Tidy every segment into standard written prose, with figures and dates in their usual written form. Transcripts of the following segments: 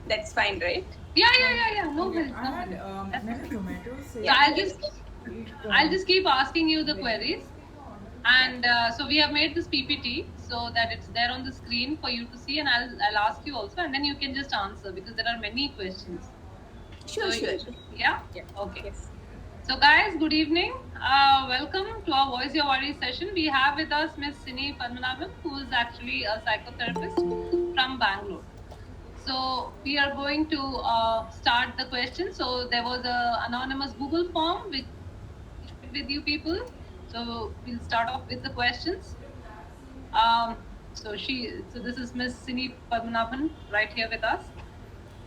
That's fine, right? Yeah. No Okay, worries, I no had worries. That's many fine. tomatoes. So Yeah. It I'll just keep asking you the very queries, Yeah. and so we have made this PPT so that it's there on the screen for you to see, and I'll ask you also, and then you can just answer because there are many questions. Sure, So sure. yeah, Yeah. okay. Yes. So guys, good evening. Welcome to our Voice Your Worries session. We have with us Miss Cini Padmanabhan, who is actually a psychotherapist from Bangalore. So we are going to start the question. So there was a anonymous Google form which shared with you people. So we'll start off with the questions. So this is Miss Cini Padmanabhan right here with us.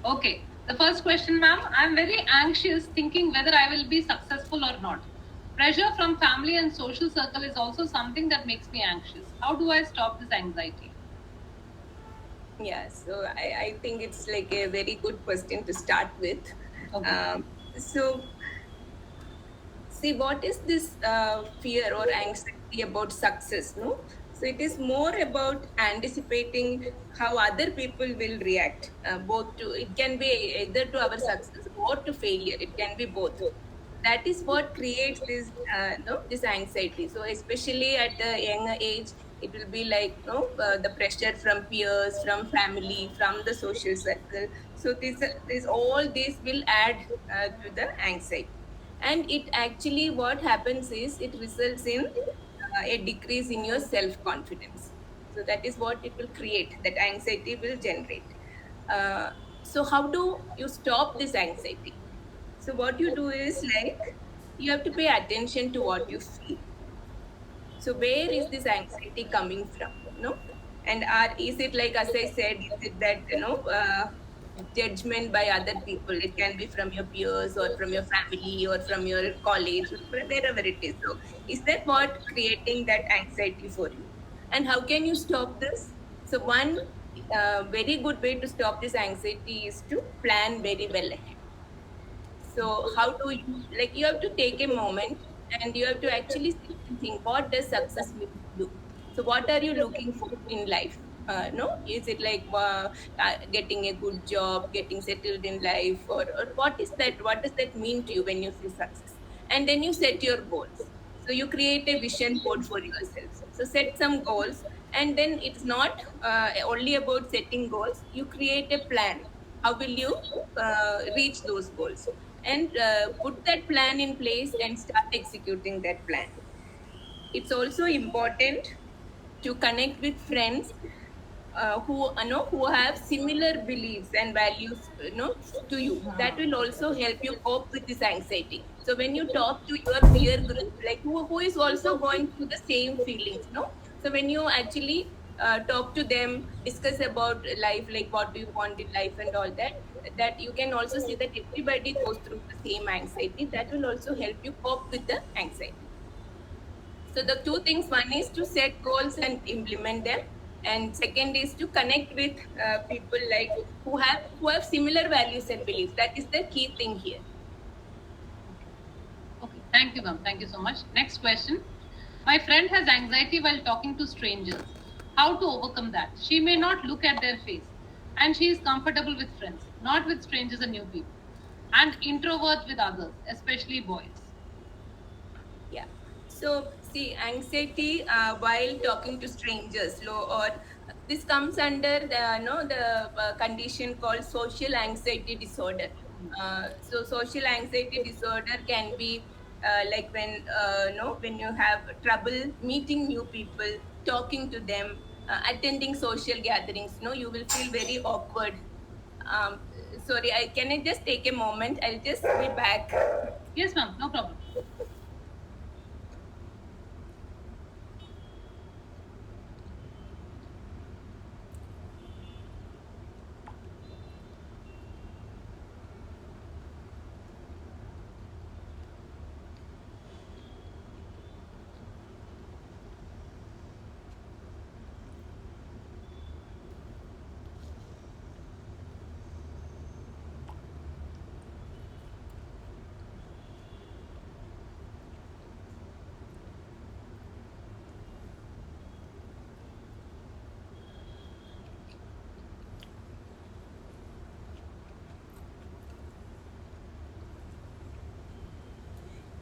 Okay. The first question, ma'am. I'm very anxious thinking whether I will be successful or not. Pressure from family and social circle is also something that makes me anxious. How do I stop this anxiety? Yeah. So I think it's like a very good question to start with. Okay. Um, so see, what is this fear or anxiety about success? No. So it is more about anticipating how other people will react, both to it can be either to our success or to failure. It can be both. That is what creates this no this anxiety. So especially at a younger age, it will be like no the pressure from peers, from family, from the social circle. So this all this will add to the anxiety, and it actually what happens is it results in a decrease in your self confidence. So that is what it will create, that anxiety will generate. So how do you stop this anxiety? So what you do is like you have to pay attention to what you feel. So where is this anxiety coming from? No, and are is it like as I said, is it that judgment by other people? It can be from your peers or from your family or from your college, wherever it is. So is that what creating that anxiety for you? And how can you stop this? So one very good way to stop this anxiety is to plan very well ahead. So how do you like you have to take a moment and you have to actually sit and think what does success mean to you? So what are you looking for in life? No, is it like getting a good job, getting settled in life, or what is that? What does that mean to you when you say success? And then you set your goals. So you create a vision board for yourself. So set some goals, and then it's not only about setting goals. You create a plan. How will you reach those goals? And put that plan in place and start executing that plan. It's also important to connect with friends who who have similar beliefs and values to you. That will also help you cope with this anxiety. So when you talk to your peer group, like who is also going through the same feelings, so when you actually talk to them, discuss about life, like what do you want in life and all that, that you can also see that everybody goes through the same anxiety. That will also help you cope with the anxiety. So the two things, one is to set goals and implement them, and second is to connect with people like who have similar values and beliefs. That is the key thing here. Okay. Okay. Thank you, ma'am. Thank you so much. Next question. My friend has anxiety while talking to strangers. How to overcome that? She may not look at their face, and she is comfortable with friends, not with strangers and new people, and introvert with others, especially boys. Yeah. So see, anxiety while talking to strangers, or this comes under the the condition called social anxiety disorder. So social anxiety disorder can be like when when you have trouble meeting new people, talking to them, attending social gatherings. You will feel very awkward. Um, Sorry, can I just take a moment? I'll just be back. Yes, ma'am. No problem.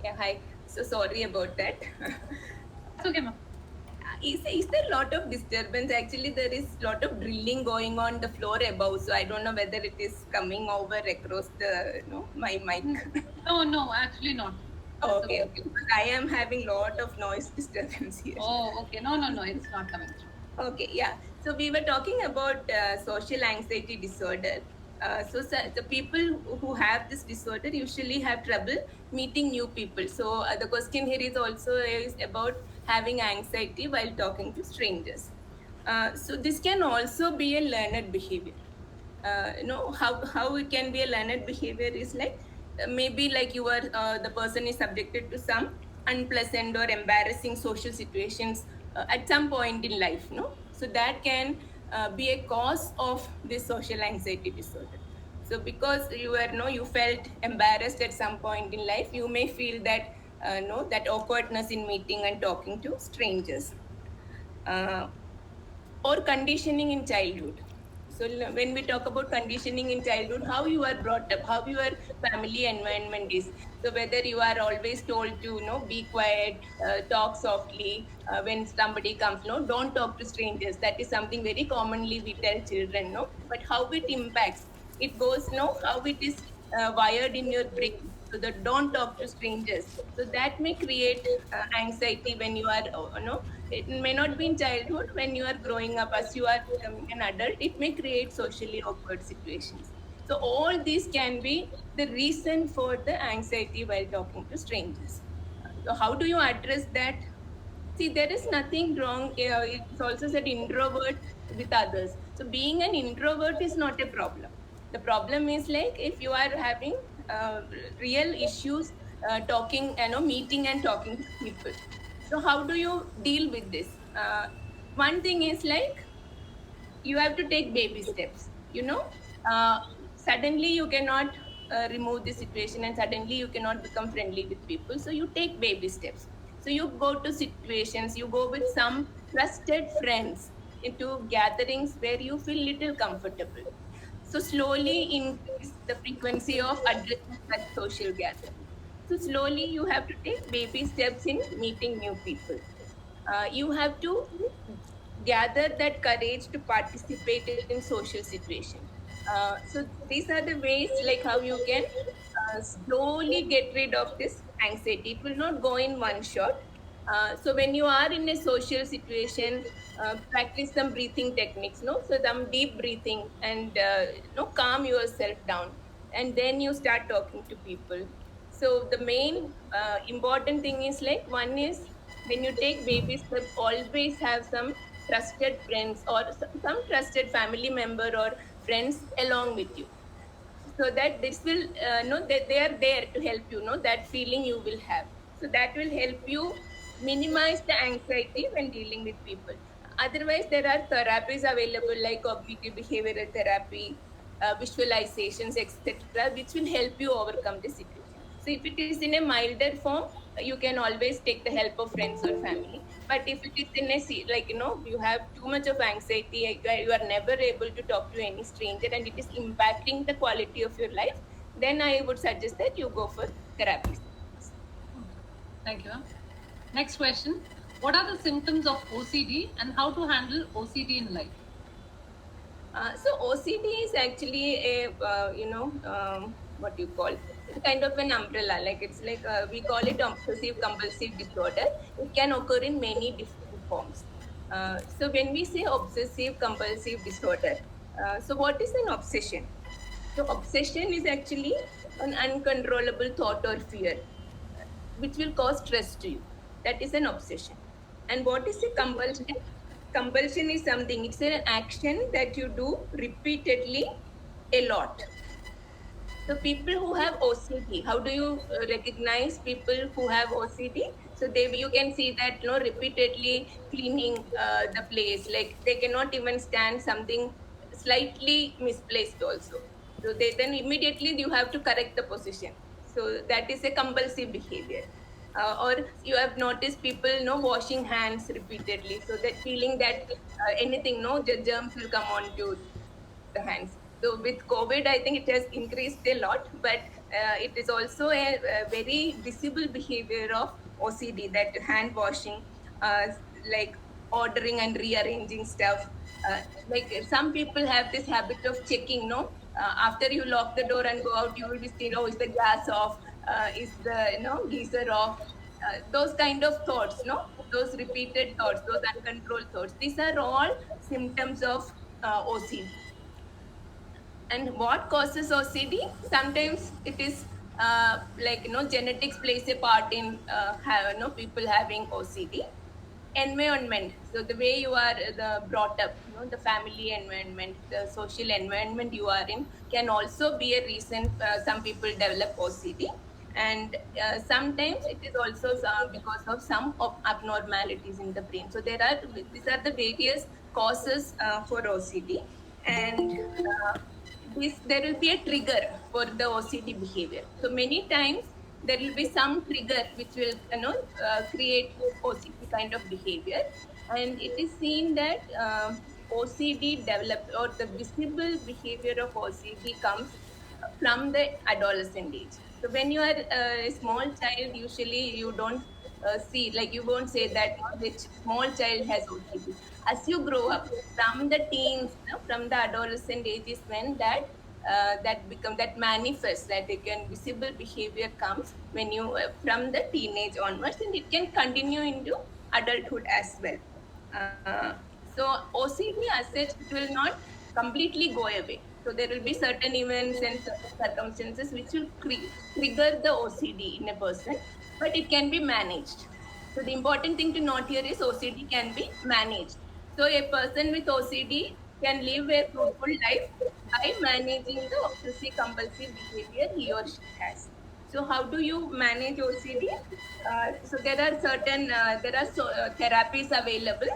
Yeah, hi. So sorry about that. That's okay, ma'am. Is there a lot of disturbance? Actually, there is a lot of drilling going on the floor above. So I don't know whether it is coming over across the, my mic. No, no, actually not. That's Okay, okay. okay. Because I am having lot of noise disturbance here. Oh, okay. No, no, no, it's not coming through. Okay, yeah. So we were talking about social anxiety disorder. The people who have this disorder usually have trouble meeting new people. So the question here is also is about having anxiety while talking to strangers. So this can also be a learned behavior. How it can be a learned behavior is like maybe like you are the person is subjected to some unpleasant or embarrassing social situations at some point in life, no, so that can be a cause of this social anxiety disorder. So because you were no you felt embarrassed at some point in life, you may feel that no that awkwardness in meeting and talking to strangers. uh, or conditioning in childhood. So when we talk about conditioning in childhood, how you are brought up, how your family environment is. So whether you are always told to be quiet, talk softly, when somebody comes, no, don't talk to strangers. That is something very commonly we tell children, no. But how it impacts, it goes, no, how it is wired in your brain. So that don't talk to strangers. So that may create anxiety when you are, it may not be in childhood. When you are growing up, as you are becoming an adult, it may create socially awkward situations. So all these can be the reason for the anxiety while talking to strangers. So how do you address that? See, there is nothing wrong. It's also said introvert with others. So being an introvert is not a problem. The problem is like if you are having uh, real issues talking, meeting and talking to people. So how do you deal with this? One thing is like you have to take baby steps, uh, suddenly you cannot remove the situation, and suddenly you cannot become friendly with people. So you take baby steps. So you go to situations, you go with some trusted friends into gatherings where you feel little comfortable. So slowly increase the frequency of addressing such social gatherings. So slowly you have to take baby steps in meeting new people. You have to gather that courage to participate in social situations. So these are the ways like how you can slowly get rid of this anxiety. It will not go in one shot. So when you are in a social situation, practice some breathing techniques, no? So some deep breathing and calm yourself down, and then you start talking to people. So the main important thing is like one is when you take baby steps, always have some trusted friends or some trusted family member or friends along with you, so that this will know that they are there to help you, know that feeling you will have. So that will help you minimize the anxiety when dealing with people. Otherwise there are therapies available like cognitive behavioral therapy, visualizations, etc., which will help you overcome the situation. So if it is in a milder form, you can always take the help of friends or family. But if it is in a like you have too much of anxiety, you are never able to talk to any stranger, and it is impacting the quality of your life, then I would suggest that you go for therapy sessions. Thank you, ma'am. Next question. What are the symptoms of OCD and how to handle OCD in life? So OCD is actually a what you call, it's kind of an umbrella. Like it's like we call it obsessive compulsive disorder. It can occur in many different forms. So when we say obsessive compulsive disorder, so what is an obsession? So obsession is actually an uncontrollable thought or fear which will cause stress to you. That is an obsession. And what is a compulsion? Compulsion is something, it's an action that you do repeatedly a lot. So people who have OCD, how do you recognize people who have OCD? So they you can see that repeatedly cleaning the place, like they cannot even stand something slightly misplaced also. So they then immediately you have to correct the position. So that is a compulsive behavior. Or you have noticed people washing hands repeatedly, so that feeling that anything, no germs will come onto the hands. So with COVID, I think it has increased a lot, but it is also a very visible behavior of OCD, that hand washing, uh, like ordering and rearranging stuff. Like some people have this habit of checking, no? After you lock the door and go out, you will be seeing, oh, is the gas off? Is the geyser off? Those kind of thoughts, no? Those repeated thoughts, those uncontrolled thoughts. These are all symptoms of OCD. And what causes OCD? Sometimes it is like genetics plays a part in people having OCD. Environment, so the way you are brought up, the family environment, the social environment you are in, can also be a reason some people develop OCD. And sometimes it is also because of some of abnormalities in the brain. So these are the various causes for OCD. And this there will be a trigger for the OCD behavior. So many times there will be some trigger which will create OCD kind of behavior, and it is seen that OCD develops, or the visible behavior of OCD comes from the adolescent age. So when you are a small child, usually you don't see, like you won't say that which small child has OCD. As you grow up, from the teens, from the adolescent age is when that manifests, that it can visible behavior comes when you from the teenage onwards, and it can continue into adulthood as well. So OCD as such, it will not completely go away. So there will be certain events and certain circumstances which will trigger the OCD in a person, but it can be managed. So the important thing to note here is OCD can be managed. So a person with OCD can live a fruitful life by managing the obsessive compulsive behavior he or she has. So how do you manage OCD? So there are therapies available.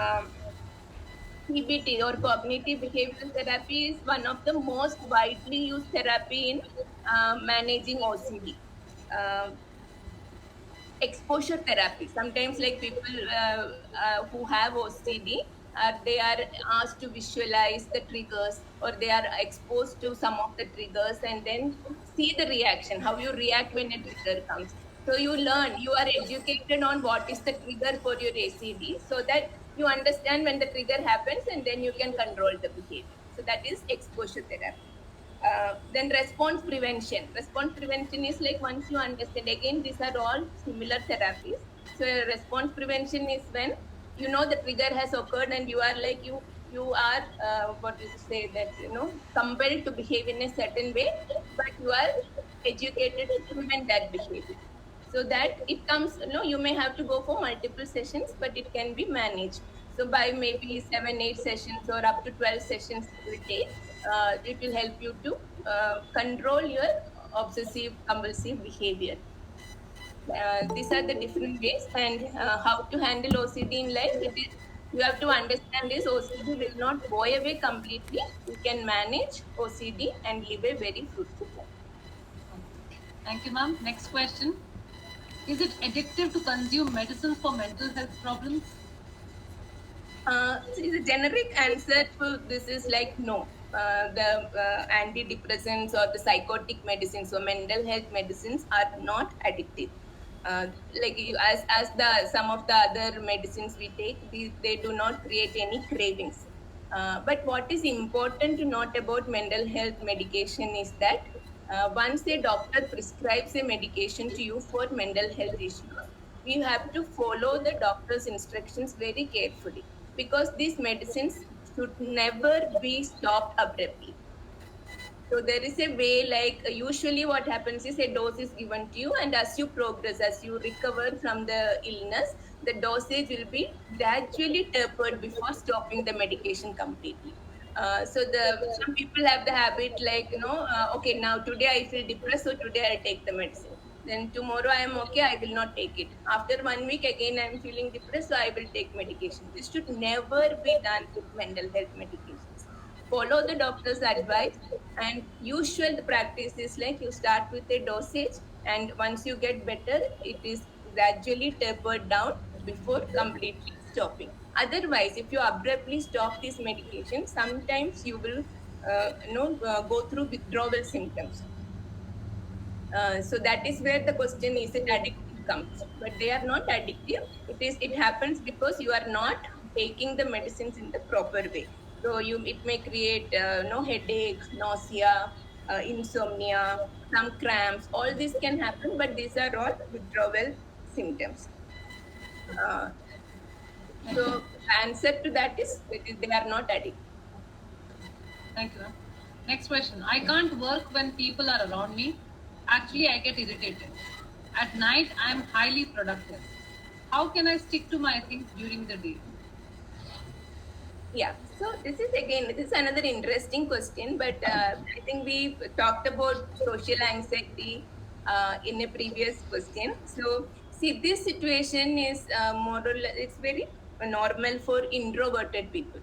Um, CBT, or cognitive behavioral therapy, is one of the most widely used therapy in managing OCD. Exposure therapy. Sometimes, like people who have OCD, they are asked to visualize the triggers, or they are exposed to some of the triggers, and then see the reaction, how you react when a trigger comes. So you learn, you are educated on what is the trigger for your ACD, so that you understand when the trigger happens, and then you can control the behavior. So that is exposure therapy. Then response prevention. Response prevention is like, once you understand, again, these are all similar therapies. So response prevention is when you know the trigger has occurred, and you are like, you are what you say, that compelled to behave in a certain way, but you are educated to prevent that behavior. So that it comes, you may have to go for multiple sessions, but it can be managed. So by maybe 7 8 sessions, or up to 12 sessions every day, it will help you to control your obsessive compulsive behavior. These are the different ways. And how to handle OCD in life, it is, you have to understand this: OCD will not go away completely. You can manage OCD and live a very fruitful life. Thank you, ma'am. Next question. Is it addictive to consume medicines for mental health problems? See, the generic answer to this is like no. The antidepressants or the psychotic medicines or mental health medicines are not addictive. Like as the some of the other medicines we take, they do not create any cravings. But what is important to note about mental health medication is that once a doctor prescribes a medication to you for mental health issues, you have to follow the doctor's instructions very carefully, because these medicines should never be stopped abruptly. So there is a way, like usually what happens is a dose is given to you, and as you progress, as you recover from the illness, the dosage will be gradually tapered before stopping the medication completely. So some people have the habit, like okay, now today I feel depressed, so today I'll take the medicine. Then tomorrow I am okay, I will not take it. After 1 week again I am feeling depressed, so I will take medication. This should never be done with mental health medications. Follow the doctor's advice, and usual practice is like, you start with a dosage, and once you get better, it is gradually tapered down before completely stopping. Otherwise, if you abruptly stop this medication, sometimes you will go through withdrawal symptoms. So that is where the question, is it addictive, comes. But they are not addictive. It happens because you are not taking the medicines in the proper way. So it may create no headache, nausea, insomnia, some cramps. All this can happen, but these are all withdrawal symptoms. uh, Thank so you. the answer to that is they are not addictive. Thank you, ma'am. Next question. I can't work when people are around me. Actually, I get irritated. At night, I am highly productive. How can I stick to my things during the day? Yeah, so this is another interesting question, but I think we talked about social anxiety in a previous question. So, see, this situation is more or less, it's very normal for introverted people.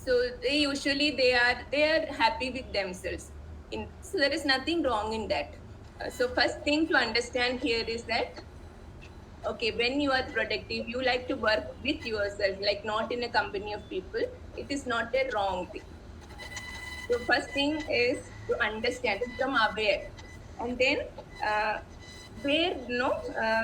So they are happy with themselves. So there is nothing wrong in that. So first thing to understand here is that, okay, when you are productive, you like to work with yourself, like not in a company of people. It is not a wrong thing. So first thing is to understand, become aware, and then uh, where no,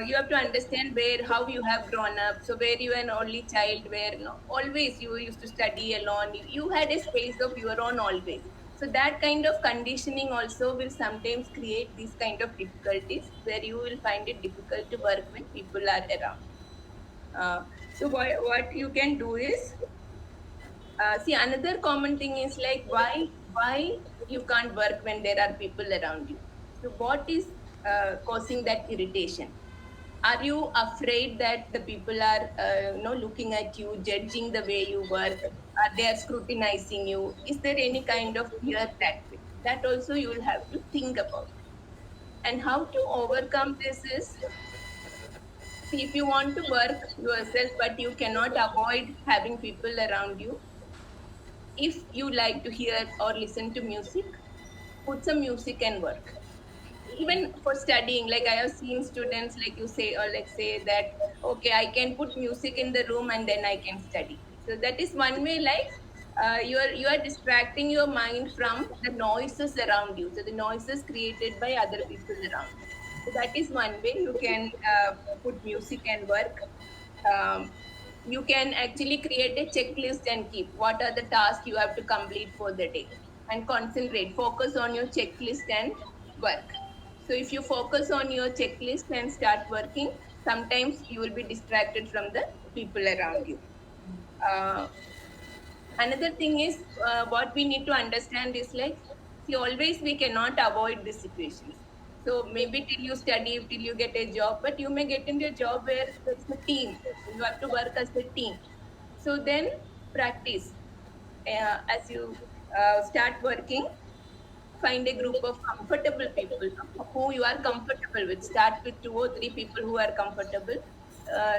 you have to understand where how you have grown up. So where you are an only child, where no, always you used to study alone. You had a space of your own always. So that kind of conditioning also will sometimes create these kind of difficulties where you will find it difficult to work when people are around. So what you can do is, see, another common thing is like, why you can't work when there are people around you. So what is causing that irritation? Are you afraid that the people are looking at you, judging the way you work? Are they are scrutinizing you? Is there any kind of fear that way? That also you will have to think about. And how to overcome this is, see, if you want to work yourself but you cannot avoid having people around you, if you like to hear or listen to music, put some music and work. Even for studying, like I have seen students, like you say, or like say that, okay, I can put music in the room and then I can study. So that is one way, like you are distracting your mind from the noises around you, so the noises created by other people around you. So that is one way you can put music and work. um, you can actually create a checklist and keep what are the tasks you have to complete for the day, and concentrate, focus on your checklist and work. So if you focus on your checklist and start working, sometimes you will be distracted from the people around you. uh, Another thing is, what we need to understand is like, see, always we cannot avoid these situations. So maybe till you study, till you get a job, but you may get into a job where there's a team, you have to work as a team. So then practice, as you start working, find a group of comfortable people, who you are comfortable with. Start with 2 or 3 people who are comfortable.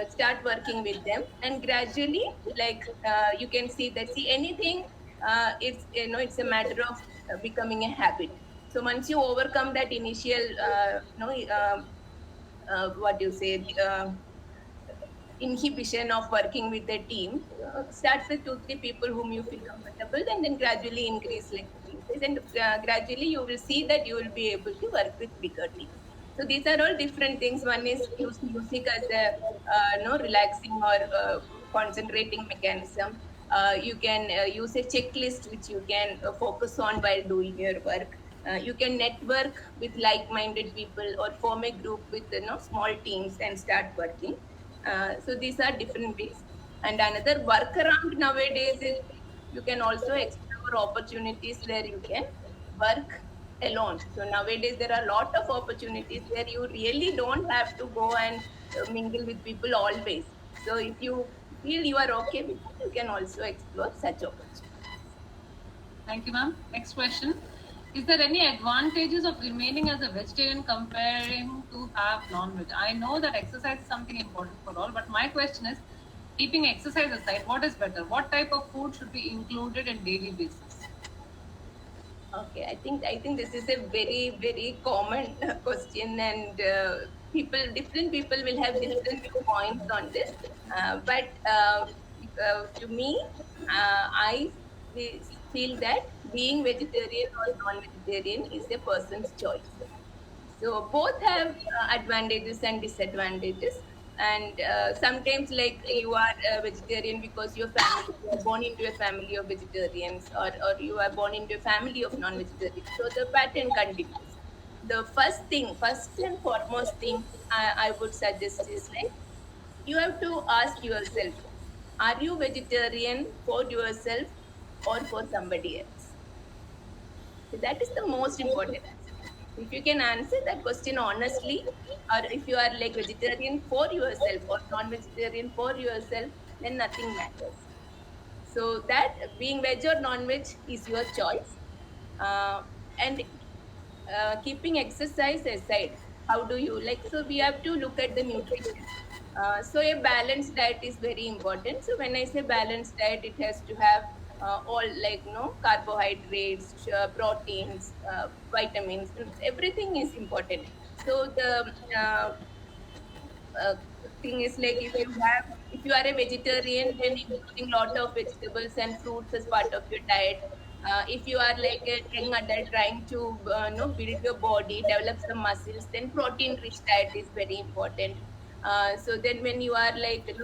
Start working with them, and gradually, like, you can see that, see, anything, it's a matter of becoming a habit. So once you overcome that initial, what do you say, inhibition of working with a team, start with 2 3 people whom you feel comfortable, and then gradually increase like the team size, and gradually you will see that you will be able to work with bigger teams. So these are all different things. One is use music as a no relaxing or concentrating mechanism. You can use a checklist which you can focus on while doing your work. You can network with like-minded people or form a group with small teams and start working. So these are different ways. And another workaround nowadays is you can also explore opportunities where you can work alone. So nowadays there are a lot of opportunities where you really don't have to go and mingle with people always. So if you feel you are okay with it, you can also explore such opportunities. Thank you, ma'am. Next question. Is there any advantages of remaining as a vegetarian comparing to have non-veg? I know that exercise is something important for all, but my question is, keeping exercise aside, what is better? What type of food should be included in daily basis? Okay, I think this is a very very common question, and different people will have different viewpoints on this. But to me, I feel that being vegetarian or non-vegetarian is a person's choice. So both have advantages and disadvantages. And sometimes, like, you are a vegetarian because your family, you are born into a family of vegetarians, or you are born into a family of non-vegetarians. So the pattern continues. The first and foremost thing I would suggest is, like, you have to ask yourself, are you vegetarian for yourself or for somebody else? So that is the most important aspect. If you can answer that question honestly, or if you are like vegetarian for yourself or non-vegetarian for yourself, then nothing matters. So that being veg or non-veg is your choice. And keeping exercise aside, how do you like? So we have to look at the nutrition. So a balanced diet is very important. So when I say balanced diet, it has to have all, like, carbohydrates, proteins, vitamins, and everything is important. So the uh, thing is, like, if you are a vegetarian, then including lot of vegetables and fruits as part of your diet. If you are like a young adult trying to build your body, develop some muscles, then protein rich diet is very important. So then when you are, like,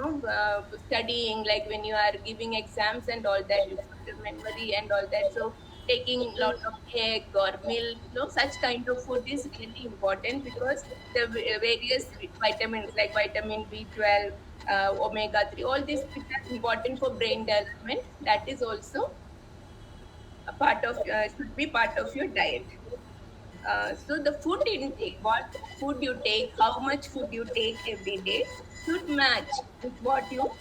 studying, like when you are giving exams and all that, for your memory and all that, so taking lot of egg or milk, such kind of food is really important, because the various vitamins like vitamin B12, omega 3, all these which are important for brain development, that is also a part of should be part of your diet. So the food intake, what food you take, how much food you take every day, should match with what you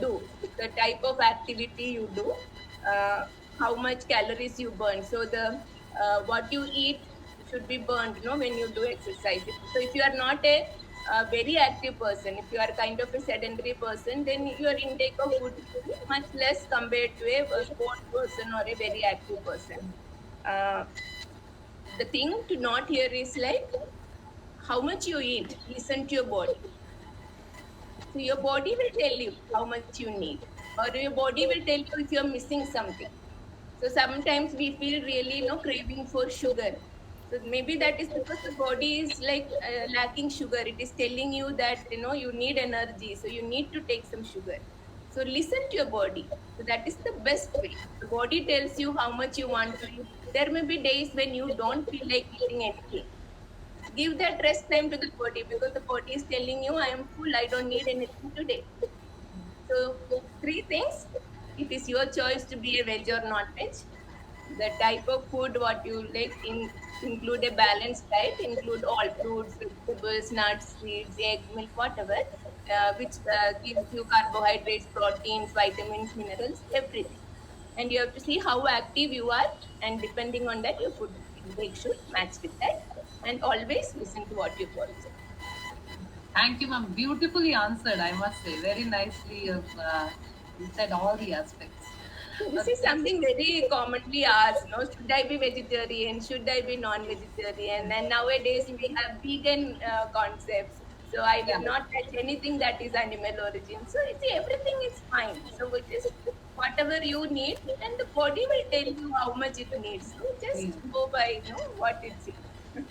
do, the type of activity you do, uh, how much calories you burn. So the what you eat should be burned, when you do exercise. So if you are not a, very active person, if you are kind of a sedentary person, then your intake of food will be much less compared to a sport person or a very active person. Uh, the thing to note here is, like, how much you eat. Listen to your body. So your body will tell you how much you need, or your body will tell you if you're missing something. So sometimes we feel really, craving for sugar. So maybe that is because the body is, like, lacking sugar. It is telling you that, you need energy, so you need to take some sugar. So listen to your body. So that is the best way. The body tells you how much you want to eat. There may be days when you don't feel like eating anything. Give that rest time to the body, because the body is telling you, I am full, I don't need anything today. So three things. It is your choice to be a veg or non-veg. The type of food what you like, include a balanced diet, include all fruits, vegetables, nuts, seeds, egg, milk, whatever, which gives you carbohydrates, proteins, vitamins, minerals, everything. And you have to see how active you are, and depending on that, your food intake should match with that. And always listen to what your body says. Thank you, ma'am. Beautifully answered, I must say. Very nicely you said all the aspects. So this is Next, something very commonly asked, no? Should I be vegetarian? Should I be non-vegetarian? And nowadays we have vegan concepts. So I yeah, will not touch anything that is animal origin. So you see, everything is fine. So it is whatever you need, and the body will tell you how much it needs. So please. just go by, what it seems.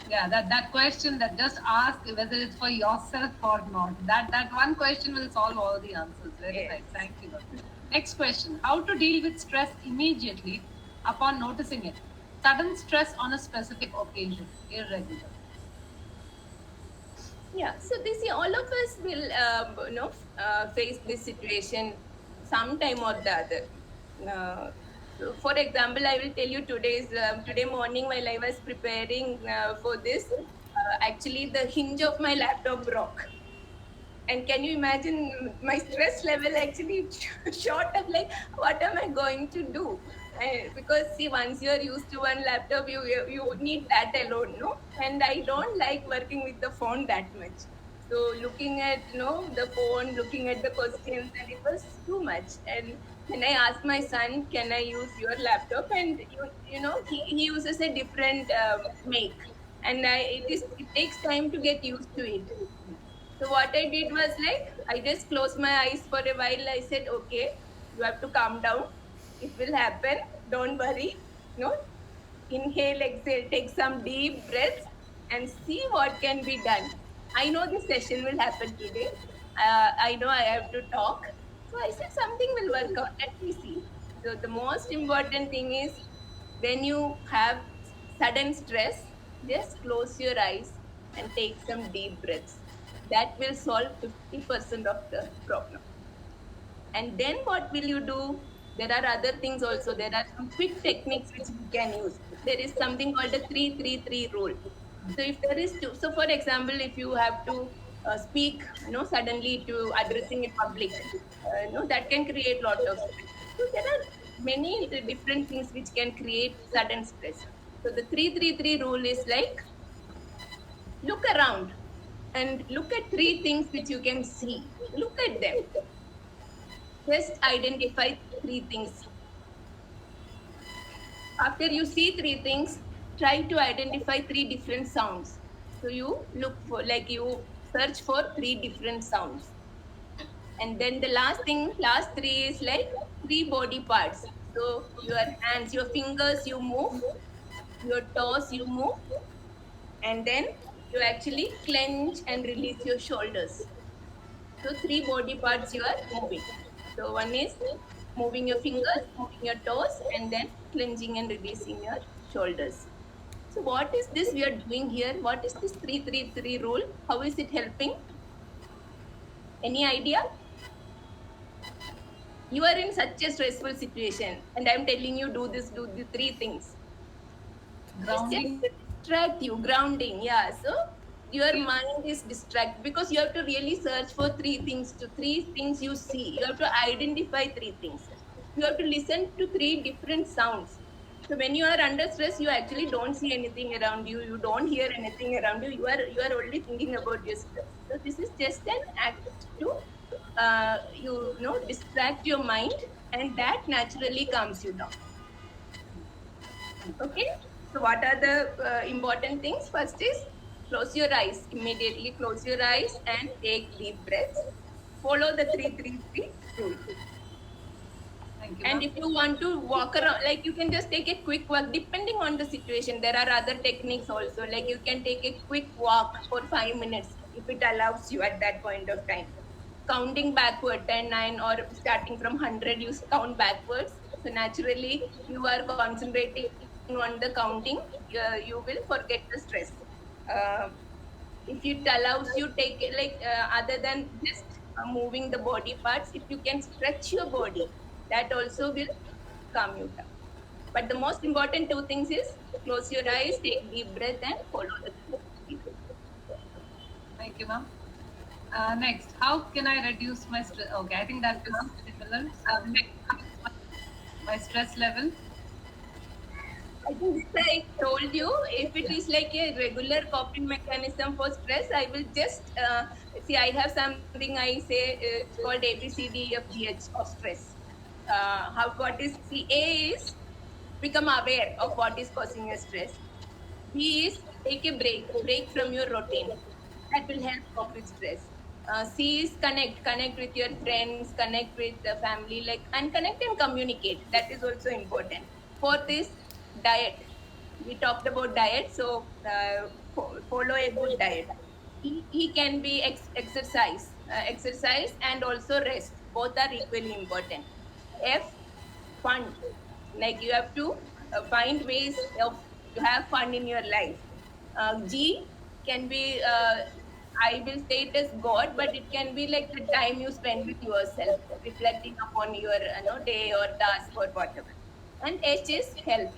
Yeah, that question that just ask whether it's for yourself or not. That one question will solve all the answers. Very Yes. nice. Thank you. Next question: how to deal with stress immediately upon noticing it? Sudden stress on a specific occasion, irregular. Yeah, so this year all of us will, face this situation sometime or the other. So for example, I will tell you today morning while I was preparing for this, actually the hinge of my laptop broke. And can you imagine my stress level actually shot up, like, what am I going to do? Because see, once you're used to one laptop, you need that alone, no? And I don't like working with the phone that much. So looking at, the phone, looking at the questions, and it was too much. And then I asked my son, can I use your laptop? And he uses a different make. And it takes time to get used to it. So what I did was, like, I just closed my eyes for a while. I said, okay, you have to calm down. It will happen. Don't worry. No, inhale, exhale, take some deep breaths and see what can be done. I know this session will happen today. I know I have to talk. So I said something will work out. Let me see. So the most important thing is when you have sudden stress, just close your eyes and take some deep breaths. That will solve 50% of the problem. And then what will you do? There are other things also. There are some quick techniques which we can use. There is something called a 3-3-3 rule. So if there is two, so for example, if you have to speak, suddenly to addressing a public, that can create lot of stress. So there are many different things which can create sudden stress. So the 3-3-3 rule is like look around and look at three things which you can see. Look at them. Just identify three things. After you see three things, try to identify three different sounds. So you look for, like you search for three different sounds. And then the last thing, last three is like three body parts. So your hands, your fingers, you move, your toes, you move, and then you actually clench and release your shoulders. So three body parts you are moving. So one is moving your fingers, moving your toes, and then clenching and releasing your shoulders. So what is this we are doing here? What is this 3-3-3 rule? How is it helping? Any idea? You are in such a stressful situation, and I'm telling you, do this, do the three things. It's just Grounding. to distract you, grounding. Yeah. So your Okay. mind is distracted because you have to really search for three things you see. You have to identify three things. You have to listen to three different sounds. So when you are under stress, you actually don't see anything around you. You don't hear anything around you. You are only thinking about your stress. So this is just an act to distract your mind, and that naturally calms you down. Okay. So what are the important things? First is close your eyes. Immediately close your eyes and take deep breaths. Follow the 3-3-3 rule. Thank you, And ma'am. if you want to walk around, like you can just take a quick walk, depending on the situation. There are other techniques also. Like you can take a quick walk for 5 minutes if it allows you at that point of time. Counting backward, 10, 9, or starting from 100, you count backwards. So naturally, you are concentrating on the counting. You will forget the stress. Uh, if it allows you, take it like other than just moving the body parts, if you can stretch your body, that also will calm you down. But the most important two things is close your eyes, take deep breath, and follow the three rules. Thank you, ma'am. Next, how can I reduce my stress? Okay, I think that is similar. So, my stress level. I think this I told you, if it is like a regular coping mechanism for stress, I will just see. I have something I say, it's called ABCDEFGH of stress. What is, see, A is become aware of what is causing your stress. B is take a break from your routine. That will help cope with stress. C is connect with your friends, connect with the family, like, and connect and communicate. That is also important. Fourth is diet. We talked about diet, so follow a good diet. He can be exercise and also rest. Both are equally important. F, fun. Like you have to find ways of to have fun in your life. G can be, I will say it as God, but it can be like the time you spend with yourself, reflecting upon your day or task or whatever. And H is health,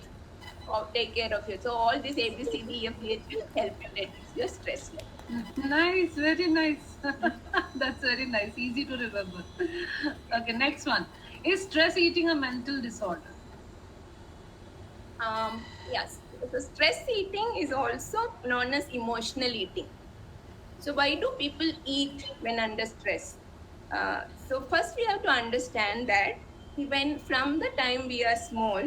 or take care of you. So all this A B C D E F G H will help you reduce your stress level. Nice, very nice. That's very nice. Easy to remember. Okay, next one. Is stress eating a mental disorder? Yes. So stress eating is also known as emotional eating. So why do people eat when under stress? So first we have to understand that when from the time we are small,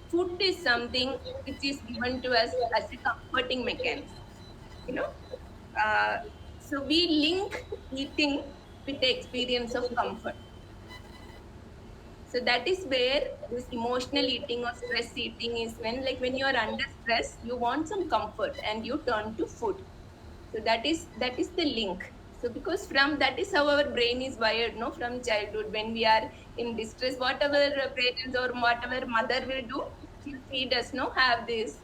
food is something which is given to us as a comforting mechanism. You know, uh, so we link eating with the experience of comfort. So that is where this emotional eating or stress eating is when, like when you are under stress, you want some comfort and you turn to food. So that is the link. So because from that is how our brain is wired, no, from childhood. When we are in distress, whatever parents or whatever mother will do, she'll feed us, no, have this.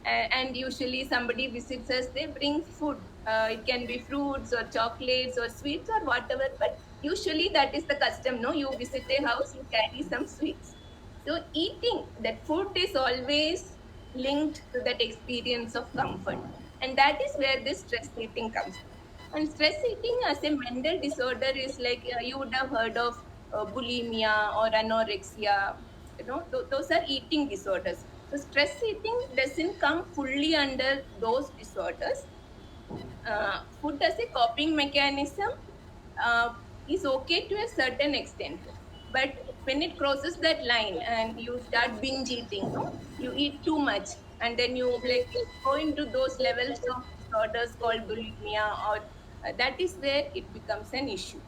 And usually somebody visits us, they bring food. It can be fruits or chocolates or sweets or whatever, but usually that is the custom, no, you visit a house, you carry some sweets. So eating that food is always linked to that experience of comfort. And that is where this stress eating comes from. And stress eating as a mental disorder is like, you would have heard of bulimia or anorexia. Those are eating disorders. So stress eating doesn't come fully under those disorders. Food as a coping mechanism uh, is okay to a certain extent, but when it crosses that line and you start binge eating, no, you eat too much, and then you like go into those levels of disorders called bulimia, or that is where it becomes an issue.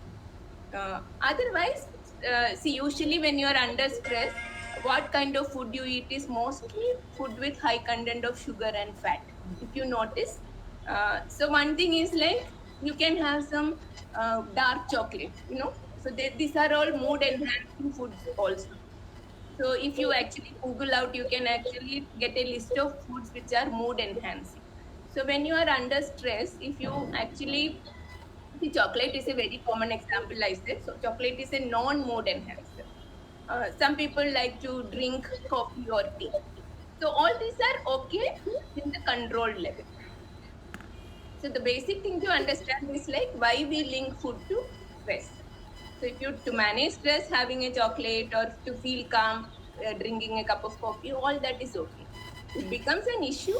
Otherwise, see, usually when you are under stress, what kind of food you eat is mostly food with high content of sugar and fat. If you notice, so one thing is like you can have some dark chocolate, So these are all mood enhancing foods also. So if you actually Google out, you can actually get a list of foods which are mood enhancing. So when you are under stress, if you actually see, chocolate is a very common example, I said. So, chocolate is a non mood enhancer. Some people like to drink coffee or tea. So, all these are okay in the controlled level. So, the basic thing to understand is like why we link food to stress. So, if you to manage stress, having a chocolate or to feel calm, drinking a cup of coffee, all that is okay. It becomes an issue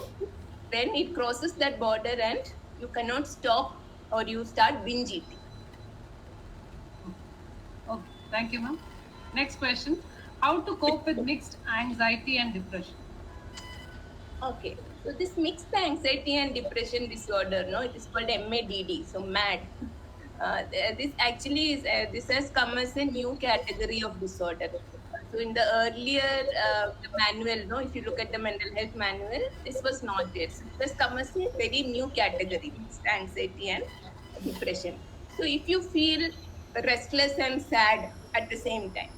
when it crosses that border and you cannot stop or you start binge eating. Okay, thank you, ma'am. Next question: how to cope with mixed anxiety and depression? Okay, so this mixed anxiety and depression disorder, no, it is called MADD, so MAD. This actually is this has come as a new category of disorder. So in the earlier the manual, no, if you look at the mental health manual, this was not there. So it has come as a very new category, mixed anxiety and depression. So if you feel restless and sad at the same time,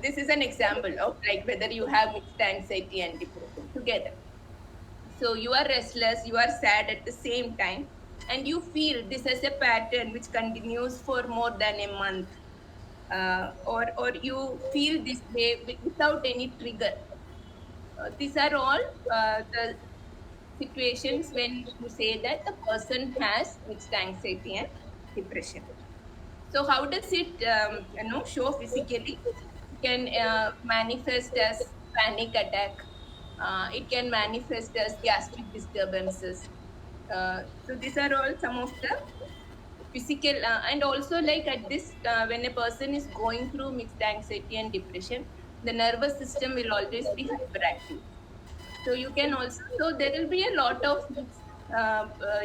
this is an example of like whether you have mixed anxiety and depression together. So you are restless, you are sad at the same time, and you feel this as a pattern which continues for more than a month, or you feel this way without any trigger. These are all the situations when you say that the person has mixed anxiety and depression. So how does it show physically? It can manifest as panic attack. It can manifest as gastric disturbances. So these are all some of the physical, and also like at this when a person is going through mixed anxiety and depression, the nervous system will always be hyperactive. So you can also, so there will be a lot of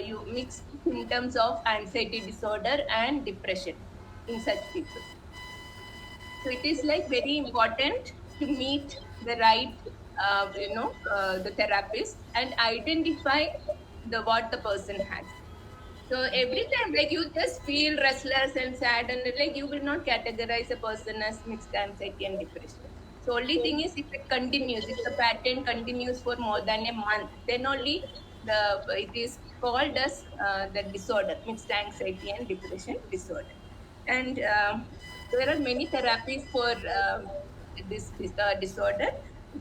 you mixed symptoms of anxiety disorder and depression in such people. So it is like very important to meet the right, the therapist and identify the what the person has. So every time, like you just feel restless and sad, and like you will not categorize a person as mixed anxiety and depression. So only thing is if it continues, if the pattern continues for more than a month, then only the it is called as the disorder, mixed anxiety and depression disorder. And there are many therapies for this disorder.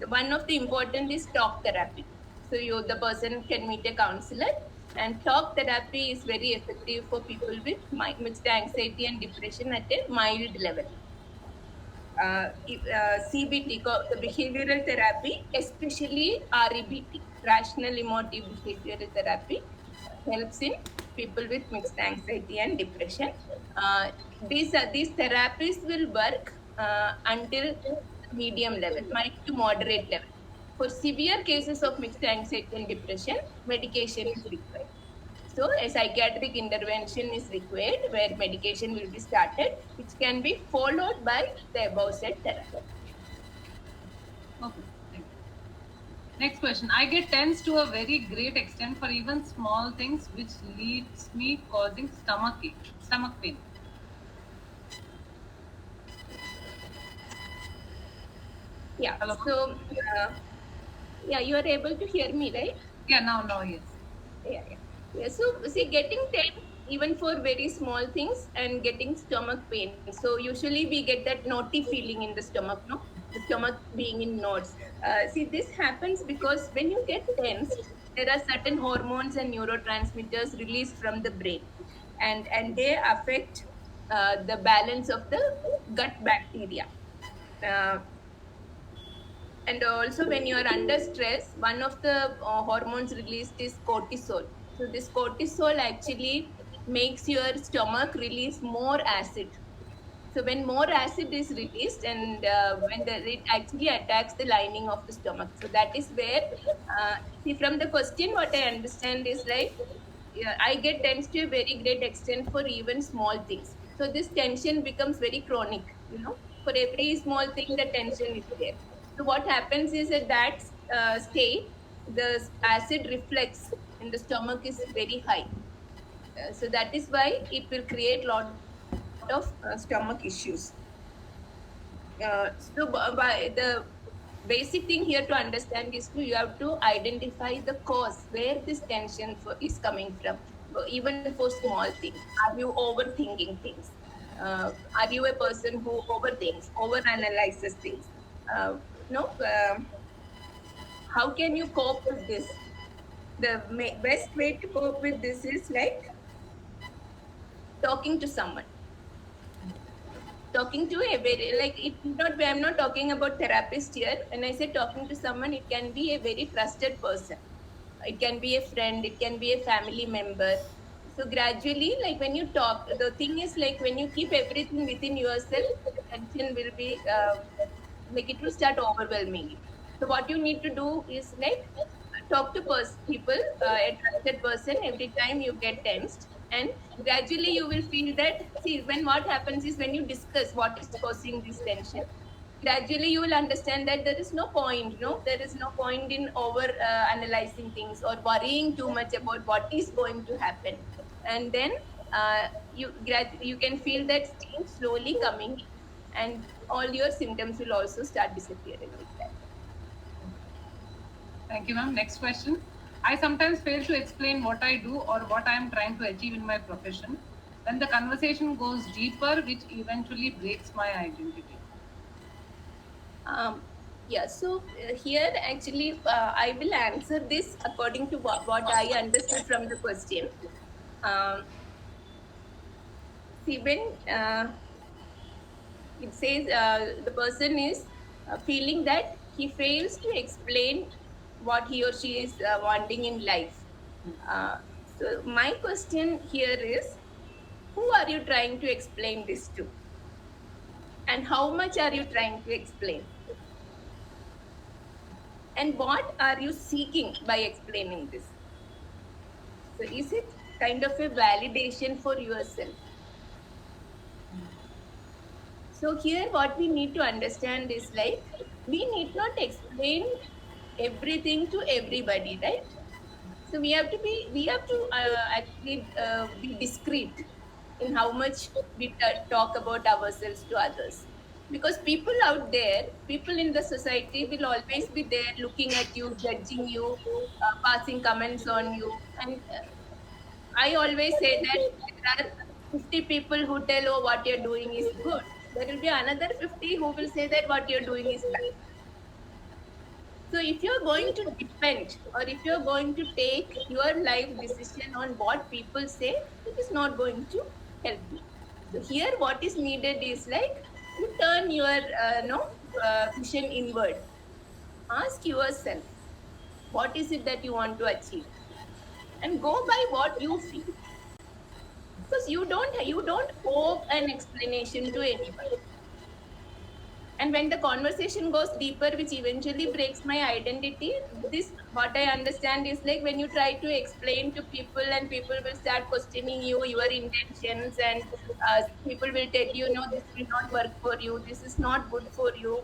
One of the important is talk therapy. So the person can meet a counselor, and talk therapy is very effective for people with mixed anxiety and depression at a mild level. CBT, the behavioral therapy, especially REBT, rational emotive behavioral therapy, helps in people with mixed anxiety and depression. Uh, these therapies will work until medium level, mild to moderate level. For severe cases of mixed anxiety and depression, medication is required. So a psychiatric intervention is required where medication will be started, which can be followed by the above said therapy. Okay, thank you. Next question. I get tense to a very great extent for even small things, which leads me causing stomach pain. Yeah. Hello? Uh, yeah, you are able to hear me, right? Yeah, now, yes. Yeah, yeah. Yeah. So see, getting tense even for very small things and getting stomach pain. So usually we get that knotty feeling in the stomach, no? The stomach being in knots. See, this happens because when you get tensed, there are certain hormones and neurotransmitters released from the brain, and they affect the balance of the gut bacteria. Uh, and also when you are under stress, one of the hormones released is cortisol. So this cortisol actually makes your stomach release more acid. So when more acid is released, and it actually attacks the lining of the stomach. So that is where, see, from the question what I understand is like, yeah, I get tense to a very great extent for even small things. So this tension becomes very chronic, for every small thing the tension is there. So what happens is at that state, the acid reflex in the stomach is very high. So that is why it will create lot of stomach issues. By the basic thing here to understand is to you have to identify the cause where this tension is coming from. Even for small things, are you overthinking things? Are you a person who overthinks, overanalyzes things? uh, no how can you cope with this? The best way to cope with this is like talking to someone. Talking to a very, like, it not, I'm not talking about therapist here. When I say talking to someone, it can be a very trusted person, it can be a friend, it can be a family member. So gradually, like when you talk, the thing is like when you keep everything within yourself, the tension will be like it will start overwhelming you. So what you need to do is like talk to people, a trusted person every time you get tensed, and gradually you will feel that, see, when what happens is when you discuss what is causing this tension, gradually you will understand that there is no point, there is no point in over analyzing things or worrying too much about what is going to happen. And then you can feel that change slowly coming in, and all your symptoms will also start disappearing with that. Thank you, ma'am. Next question. I sometimes fail to explain what I do or what I am trying to achieve in my profession. Then the conversation goes deeper, which eventually breaks my identity. Um, yeah, so here actually I will answer this according to what I understood from the question. Um, See, when it says the person is feeling that he fails to explain what he or she is wanting in life. Uh, so, my question here is, who are you trying to explain this to? And how much are you trying to explain? And what are you seeking by explaining this? So, is it kind of a validation for yourself? So, here what we need to understand is like, we need not explain everything to everybody, right? So, we have to actually be discreet in how much we talk about ourselves to others. Because people out there, people in the society will always be there looking at you, judging you, passing comments on you. And I always say that there are 50 people who tell, oh, what you're doing is good. There will be another 50 who will say that what you're doing is bad. So if you're going to depend, or if you're going to take your life decision on what people say, it is not going to help you. So here what is needed is like you turn your no vision inward. Ask yourself, what is it that you want to achieve? And go by what you feel. Because you don't owe an explanation to anyone. And when the conversation goes deeper, which eventually breaks my identity, this what I understand is like when you try to explain to people and people will start questioning you, your intentions, and people will tell you, no, this will not work for you, this is not good for you.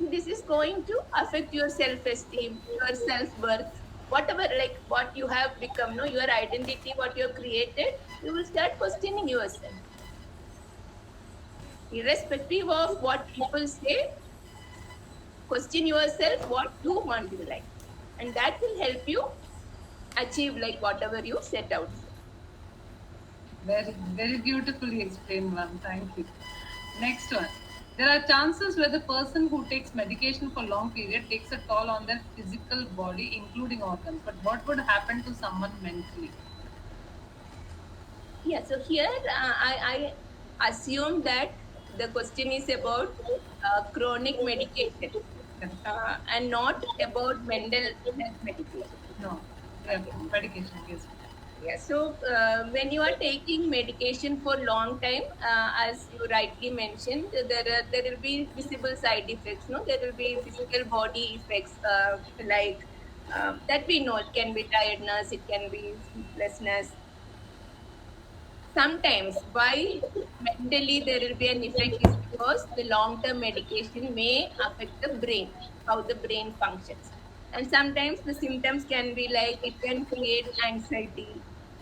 This is going to affect your self-esteem, your self-worth, whatever, like what you have become, no, your identity, what you have created. You will start questioning yourself, irrespective of what people say. Question yourself what you want in life, and that will help you achieve like whatever you set out for. Very, very beautifully explained, ma'am. Thank you. Next one. There are chances where the person who takes medication for long period takes a toll on their physical body, including organs. But what would happen to someone mentally? Yeah, so here I assume that the question is about chronic medication, Correct. and not about mental health medication. No. Yeah, Okay. medication, yes. Yeah, so when you are taking medication for long time, as you rightly mentioned, there will be visible side effects. No, there will be physical body effects, like that we know. It can be tiredness, it can be sleeplessness. Sometimes why mentally there will be an effect is because the long term medication may affect the brain, how the brain functions. And sometimes the symptoms can be like it can create anxiety,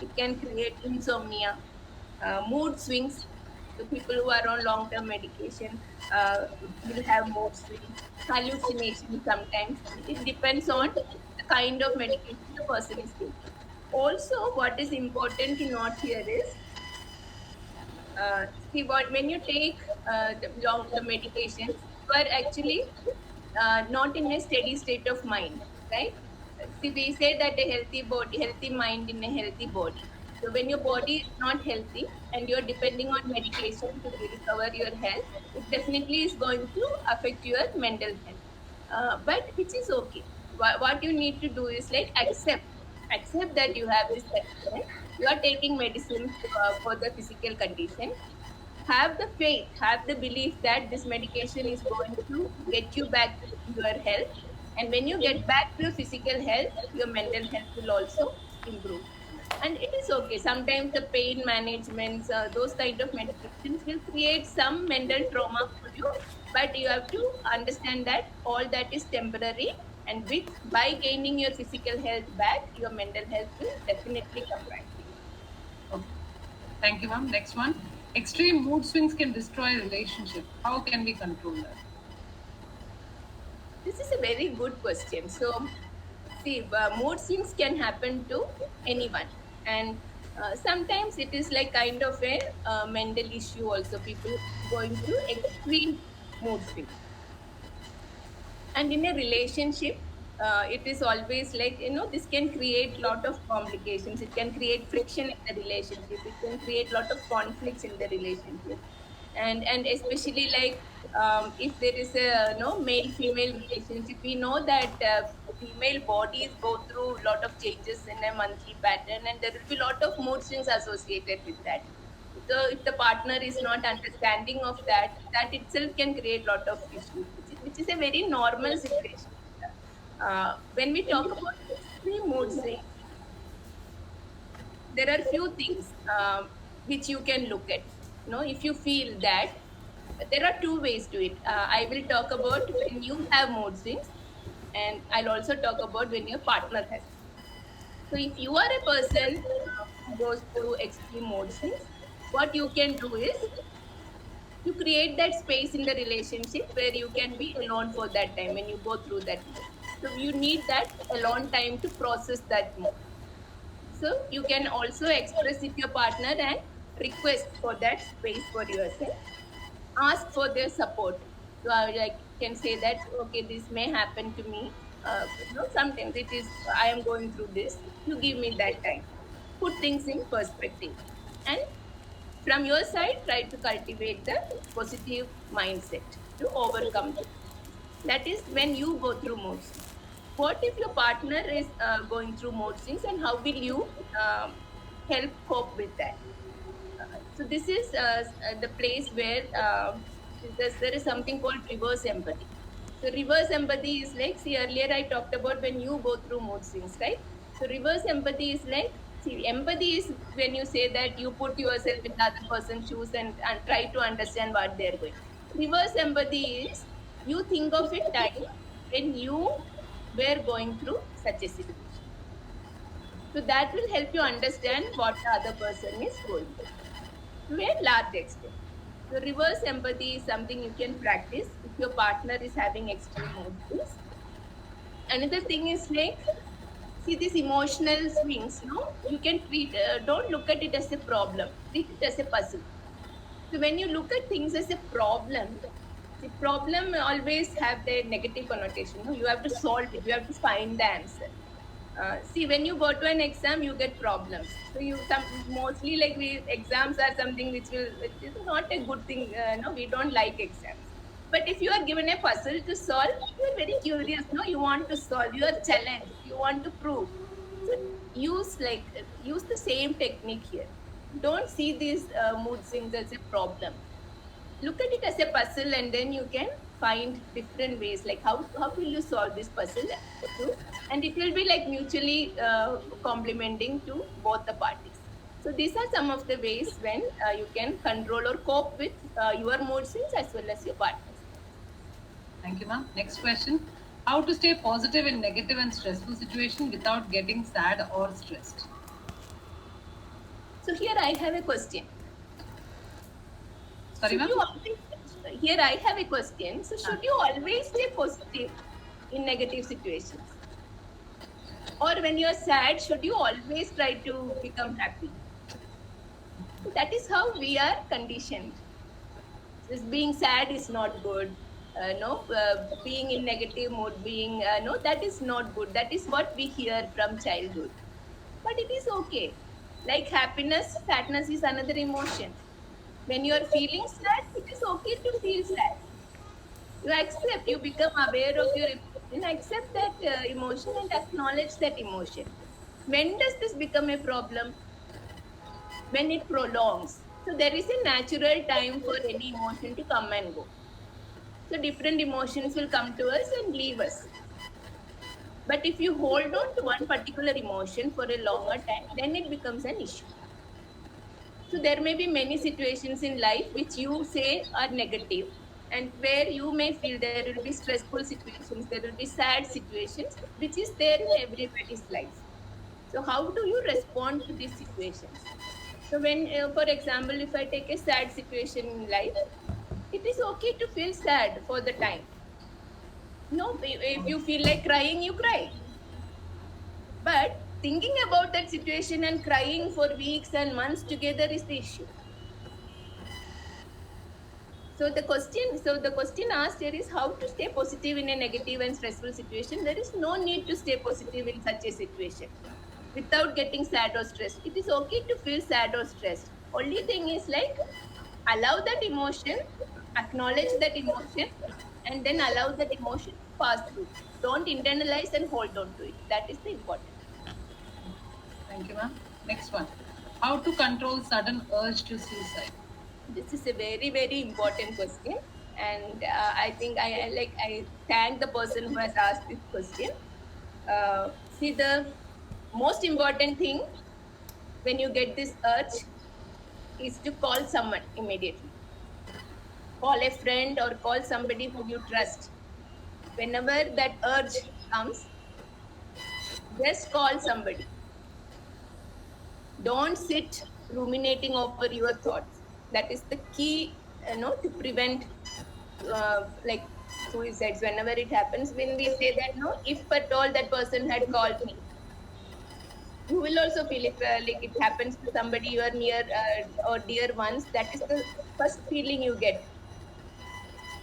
it can create insomnia, mood swings. So people who are on long term medication will have mood swings, hallucinations sometimes. It depends on the kind of medication the person is taking. Also, what is important to note here is, see what when you take the medications, you are actually not in a steady state of mind, right? See, we say that a healthy body, healthy mind in a healthy body. So when your body is not healthy and you're depending on medication to recover your health, it definitely is going to affect your mental health. But which is okay. What you need to do is like accept that you have this condition. You are taking medicines for the physical condition. Have the faith, have the belief that this medication is going to get you back to your health. And when you get back to your physical health, your mental health will also improve. And it is okay. Sometimes the pain management, those kind of medications will create some mental trauma for you, but you have to understand that all that is temporary. And with by gaining your physical health back, your mental health will definitely come back. Okay. Thank you, ma'am. Next one. Extreme mood swings can destroy a relationship. How can we control that? This is a very good question. So, see, mood swings can happen to anyone, and sometimes it is like kind of a mental issue. Also, people going through extreme mood swings. And in a relationship, it is always like, this can create lot of complications, it can create friction in the relationship, it can create lot of conflicts in the relationship. And especially like, if there is a no male female relationship, we know that female bodies go through lot of changes in a monthly pattern, and there will be lot of mood swings associated with that. So if the partner is not understanding of that, that itself can create lot of issues, which is a very normal situation. When we talk about extreme mood swings, there are few things which you can look at. If you feel that, there are two ways to it. I will talk about when you have mood swings, and I'll also talk about when your partner has. So if you are a person who goes through extreme mood swings, what you can do is you create that space in the relationship where you can be alone for that time when you go through that mood. So you need that alone time to process that mood. So you can also express with your partner and request for that space for yourself. Ask for their support. So I like can say that, okay, this may happen to me. Sometimes it is I am going through this. You give me that time. Put things in perspective, and from your side, try to cultivate the positive mindset to overcome this. That is when you go through mood swings. What if your partner is going through mood swings, and how will you help cope with that? So this is the place where There is something called reverse empathy. So reverse empathy is like, see, earlier I talked about when you go through mood swings, right? So reverse empathy is like, see, empathy is when you say that you put yourself in the other person's shoes and try to understand what they're going. Reverse empathy is you think of a time when you were going through such a situation. So that will help you understand what the other person is going through to a large extent. So reverse empathy is something you can practice if your partner is having extreme mood swings. Another thing is like, see these emotional swings, no? You can treat, don't look at it as a problem, treat it as a puzzle. So when you look at things as a problem, the problem always have the negative connotation. No? You have to solve it, you have to find the answer. See, when you go to an exam, you get problems. So you some mostly like we exams are something which is not a good thing. No, we don't like exams. But if you are given a puzzle to solve, you are very curious. No, you want to solve. You are challenged. You want to prove. So use the same technique here. Don't see these mood swings as a problem. Look at it as a puzzle, and then you can find different ways like how will you solve this puzzle to, and it will be like mutually complementing to both the parties. So these are some of the ways when you can control or cope with your mood swings as well as your partner's mood swings. Thank you, ma'am. Next question. How to stay positive in negative and stressful situation without getting sad or stressed? So here I have a question. Sorry, Should ma'am? you always, here I have a question. So Ah. should you always stay positive in negative situations? Or when you're sad, should you always try to become happy? That is how we are conditioned. Just being sad is not good. No, being in negative mood, being no, that is not good. That is what we hear from childhood. But it is okay. Like happiness, sadness is another emotion. When you are feeling sad, it is okay to feel sad. You accept, you become aware of your emotion, accept that emotion and acknowledge that emotion. When does this become a problem? When it prolongs. So there is a natural time for any emotion to come and go. So different emotions will come to us and leave us. But if you hold on to one particular emotion for a longer time, then it becomes an issue. So there may be many situations in life which you say are negative, and where you may feel there will be stressful situations, there will be sad situations, which is there in everybody's life. So how do you respond to these situations? So when, for example, if I take a sad situation in life, it is okay to feel sad for the time. No, if you feel like crying, you cry. But thinking about that situation and crying for weeks and months together is the issue. So the question asked here is how to stay positive in a negative and stressful situation. There is no need to stay positive in such a situation without getting sad or stressed. It is okay to feel sad or stressed. Only thing is like allow that emotion, acknowledge that emotion, and then allow that emotion to pass through. Don't internalize and hold on to it. That is the important. Thank you, ma'am. Next one. How to control sudden urge to suicide? This is a very, very important question. And I think I thank the person who has asked this question. See, the most important thing when you get this urge is to call someone immediately. Call a friend or call somebody who you trust. Whenever that urge comes, just call somebody. Don't sit ruminating over your thoughts. That is the key, to prevent like suicides. Whenever it happens, when we say that, no, if at all that person had called me, you will also feel if like it happens to somebody you are near or dear ones. That is the first feeling you get.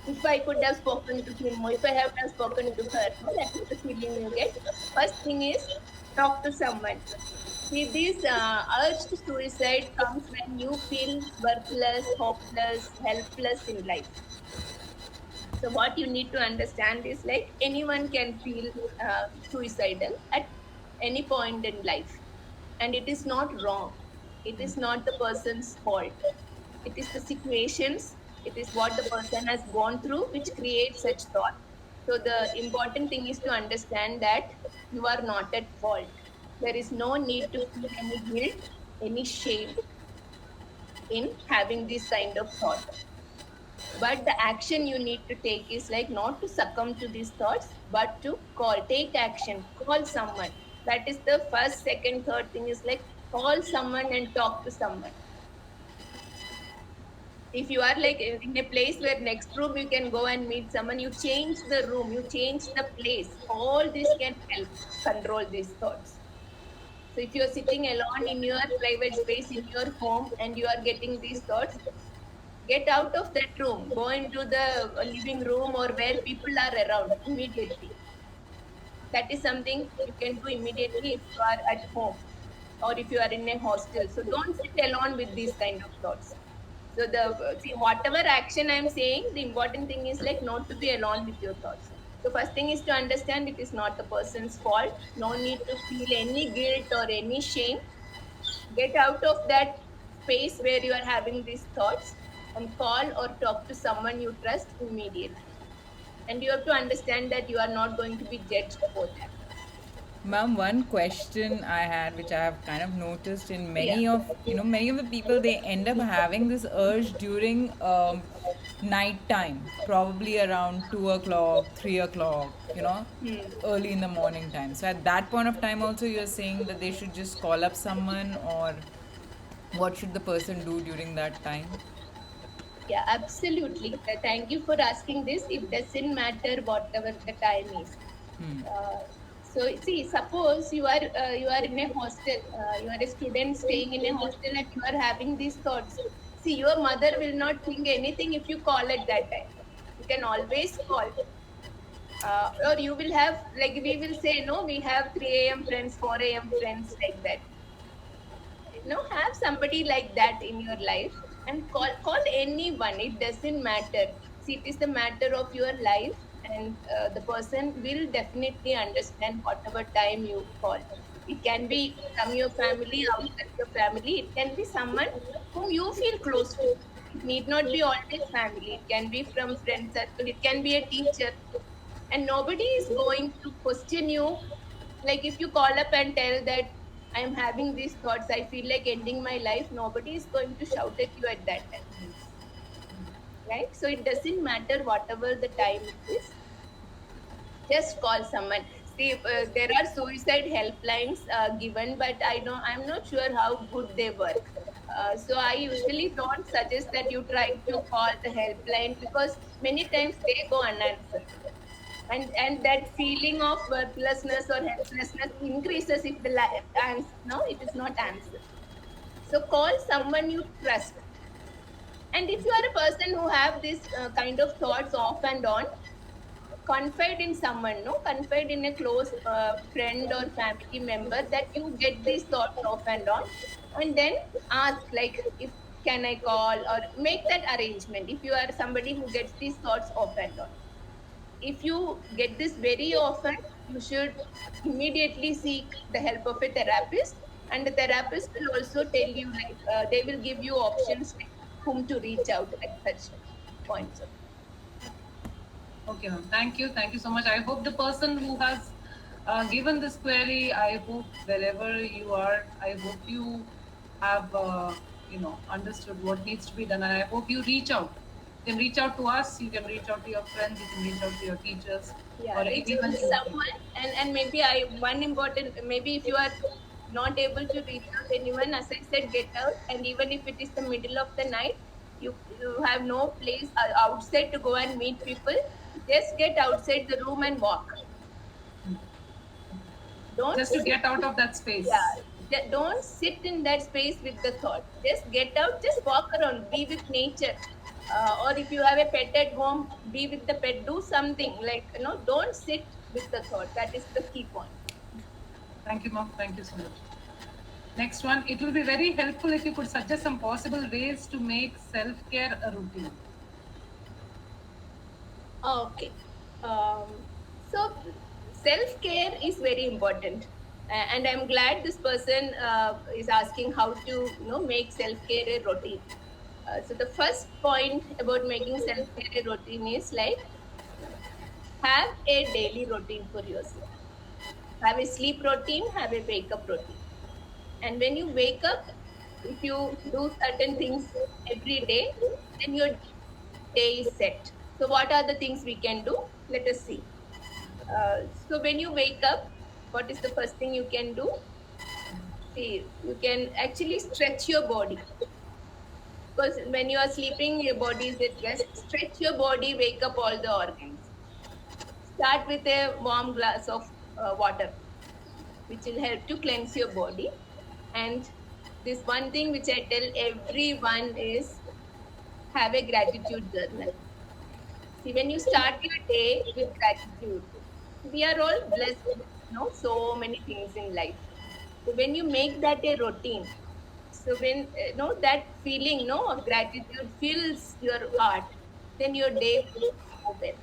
If I could have spoken to him, or if I have not spoken to her, no, that is the feeling you get. First thing is talk to someone. See, this urge to suicide comes when you feel worthless, hopeless, helpless in life. So, what you need to understand is like anyone can feel suicidal at any point in life, and it is not wrong. It is not the person's fault. It is the situations. It is what the person has gone through which creates such thought. So the important thing is to understand that you are not at fault. There is no need to feel any guilt, any shame in having this kind of thought. But the action you need to take is like not to succumb to these thoughts, but to take action, call someone. That is the first, second, third thing is like call someone and talk to someone. If you are like in a place where next room you can go and meet someone, you change the room, you change the place. All this can help control these thoughts. So if you're sitting alone in your private space in your home and you are getting these thoughts, get out of that room, go into the living room or where people are around immediately. That is something you can do immediately if you are at home or if you are in a hostel. So don't sit alone with these kind of thoughts. So the see, whatever action I'm saying, the important thing is like not to be alone with your thoughts. So first thing is to understand it is not the person's fault. No need to feel any guilt or any shame. Get out of that space where you are having these thoughts and call or talk to someone you trust immediately. And you have to understand that you are not going to be judged for that. Ma'am, one question I had, which I have kind of noticed in Yeah. many of the people, they end up having this urge during night time, probably around 2 o'clock, 3 o'clock, Hmm. early in the morning time. So at that point of time, also, you're saying that they should just call up someone, or what should the person do during that time? Yeah, absolutely. Thank you for asking this. It doesn't matter whatever the time is. Uh, so see, suppose you are in a hostel, you are a student staying in a hostel, and you are having these thoughts. See, your mother will not think anything if you call at that time. You can always call, or you will have like we will say no. We have 3 a.m. friends, 4 a.m. friends like that. Have somebody like that in your life and call anyone. It doesn't matter. See, it is the matter of your life, and the person will definitely understand whatever time you call. It can be from your family, outside your family. It can be someone whom you feel close to. It need not be always family. It can be from friend circle. It can be a teacher, and nobody is going to question you. Like if you call up and tell that I'm having these thoughts, I feel like ending my life, nobody is going to shout at you at that time, right? So it doesn't matter whatever the time it is, just call someone. See, there are suicide helplines given, but I'm not sure how good they work. So I usually don't suggest that you try to call the helpline because many times they go unanswered, and that feeling of worthlessness or helplessness increases if the answer no, it is not answered. So call someone you trust. And if you are a person who have this kind of thoughts off and on, confide in someone, no, confide in a close friend or family member that you get these thoughts off and on, and then ask like if can I call, or make that arrangement. If you are somebody who gets these thoughts off and on, if you get this very often, you should immediately seek the help of a therapist. And the therapist will also tell you, like, they will give you options like whom to reach out at such points of. Okay, ma'am. Thank you. Thank you so much. I hope the person who has given this query, I hope wherever you are, I hope you have, understood what needs to be done. And I hope you reach out. You can reach out to us. You can reach out to your friends. You can reach out to your teachers Yeah, or reach out anyone to you think. someone. And maybe one important, maybe if you are not able to reach out anyone, as I said, get out. And even if it is the middle of the night, you have no place outside to go and meet people, just get outside the room and walk. Don't Just to sit. get out of that Yeah, space. don't sit in that space with the thought. Just get out, just walk around, be with nature. Or if you have a pet at home, be with the pet. Do something like, don't sit with the thought. That is the key point. Thank you, ma'am. Thank you so much. Next one, it will be very helpful if you could suggest some possible ways to make self care a routine. Okay. So self care is very important. And I'm glad this person is asking how to make self care a routine. So the first point about making self-care a routine is like have a daily routine for yourself. Have a sleep routine, have a wake up routine. And when you wake up, if you do certain things every day, then your day is set. So what are the things we can do? Let us see. So when you wake up, what is the first thing you can do? See, you can actually stretch your body. Because when you are sleeping, your body is at rest. Stretch your body, wake up all the organs. Start with a warm glass of water, which will help to cleanse your body. And this one thing which I tell everyone is have a gratitude journal. See, when you start your day with gratitude, we are all blessed with so many things in life. So when you make that a routine, so when that feeling of gratitude fills your heart, then your day will go well.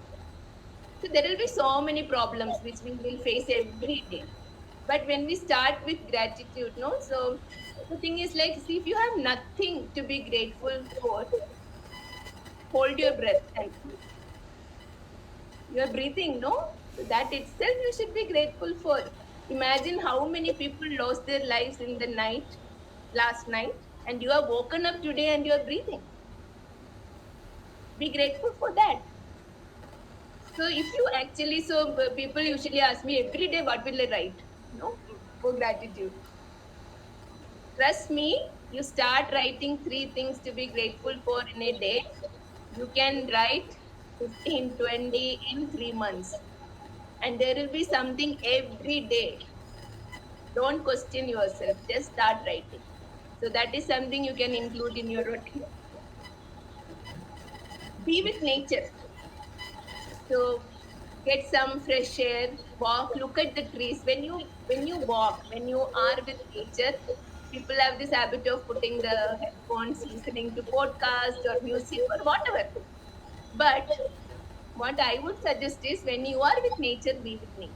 So there will be so many problems which we will face every day. But when we start with gratitude, no, so the thing is like, see, if you have nothing to be grateful for, hold your breath and you're breathing, no? So that itself you should be grateful for. Imagine how many people lost their lives in the night, last night, and you are woken up today and you are breathing. Be grateful for that. So if you actually, people usually ask me every day, what will I write? For gratitude. Trust me, you start writing three things to be grateful for in a day. You can write 15, 20 in 3 months. And there will be something every day. Don't question yourself, just start writing. So that is something you can include in your routine. Be with nature. So get some fresh air, walk, look at the trees. When you walk, when you are with nature, people have this habit of putting the headphones, listening to podcasts or music or whatever. But what I would suggest is when you are with nature, be with nature.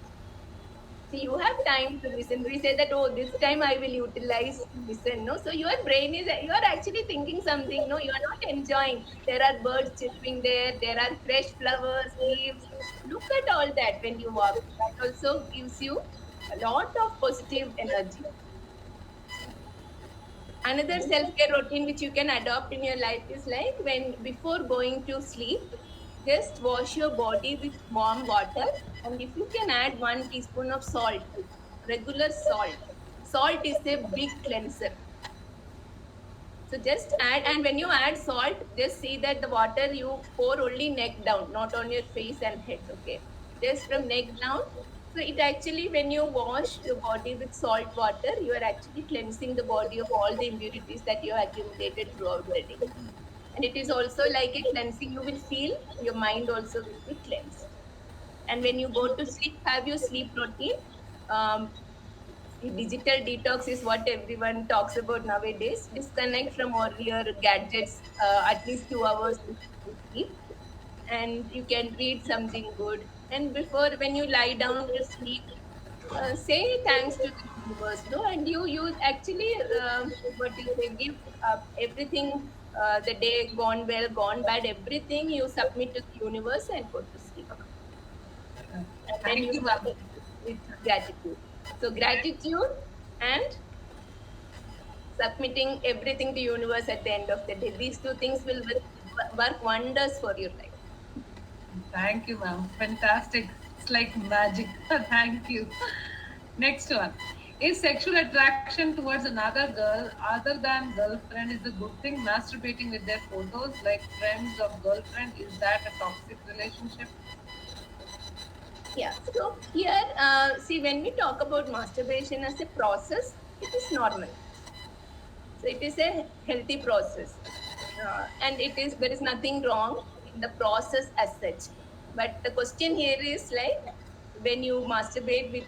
So you have time to listen. We say that, oh, this time I will utilize to listen. No, so your brain is, you are actually thinking something. No, you are not enjoying. There are birds chirping there. There are fresh flowers, leaves. Look at all that when you walk. That also gives you a lot of positive energy. Another self-care routine which you can adopt in your life is like when before going to sleep, just wash your body with warm water, and if you can add 1 teaspoon of salt, regular salt. Salt is a big cleanser. So just add, and when you add salt, just see that the water you pour only neck down, not on your face and head. Okay, just from neck down. So it actually, when you wash your body with salt water, you are actually cleansing the body of all the impurities that you have accumulated throughout the day. And it is also like a cleansing. You will feel your mind also will be cleansed. And when you go to sleep, have your sleep routine. Um, Digital detox is what everyone talks about nowadays. Disconnect from all your gadgets at least 2 hours before you sleep, and you can read something good. And before, when you lie down to sleep, say thanks to the universe, no? And you actually what you say, give everything, the day gone well, gone bad, everything you submit to the universe and go to sleep. And then Thank you you, start ma'am. with gratitude. So gratitude and submitting everything to universe at the end of the day. These two things will work wonders for your life. Thank you, ma'am. Fantastic. It's like magic. Thank you. Next one. Is sexual attraction towards another girl other than girlfriend is a good thing? Masturbating with their photos like friends of girlfriend, is that a toxic relationship? Yeah. So here, see, when we talk about masturbation as a process, it is normal. So it is a healthy process, and it is, there is nothing wrong in the process as such. But the question here is like when you masturbate with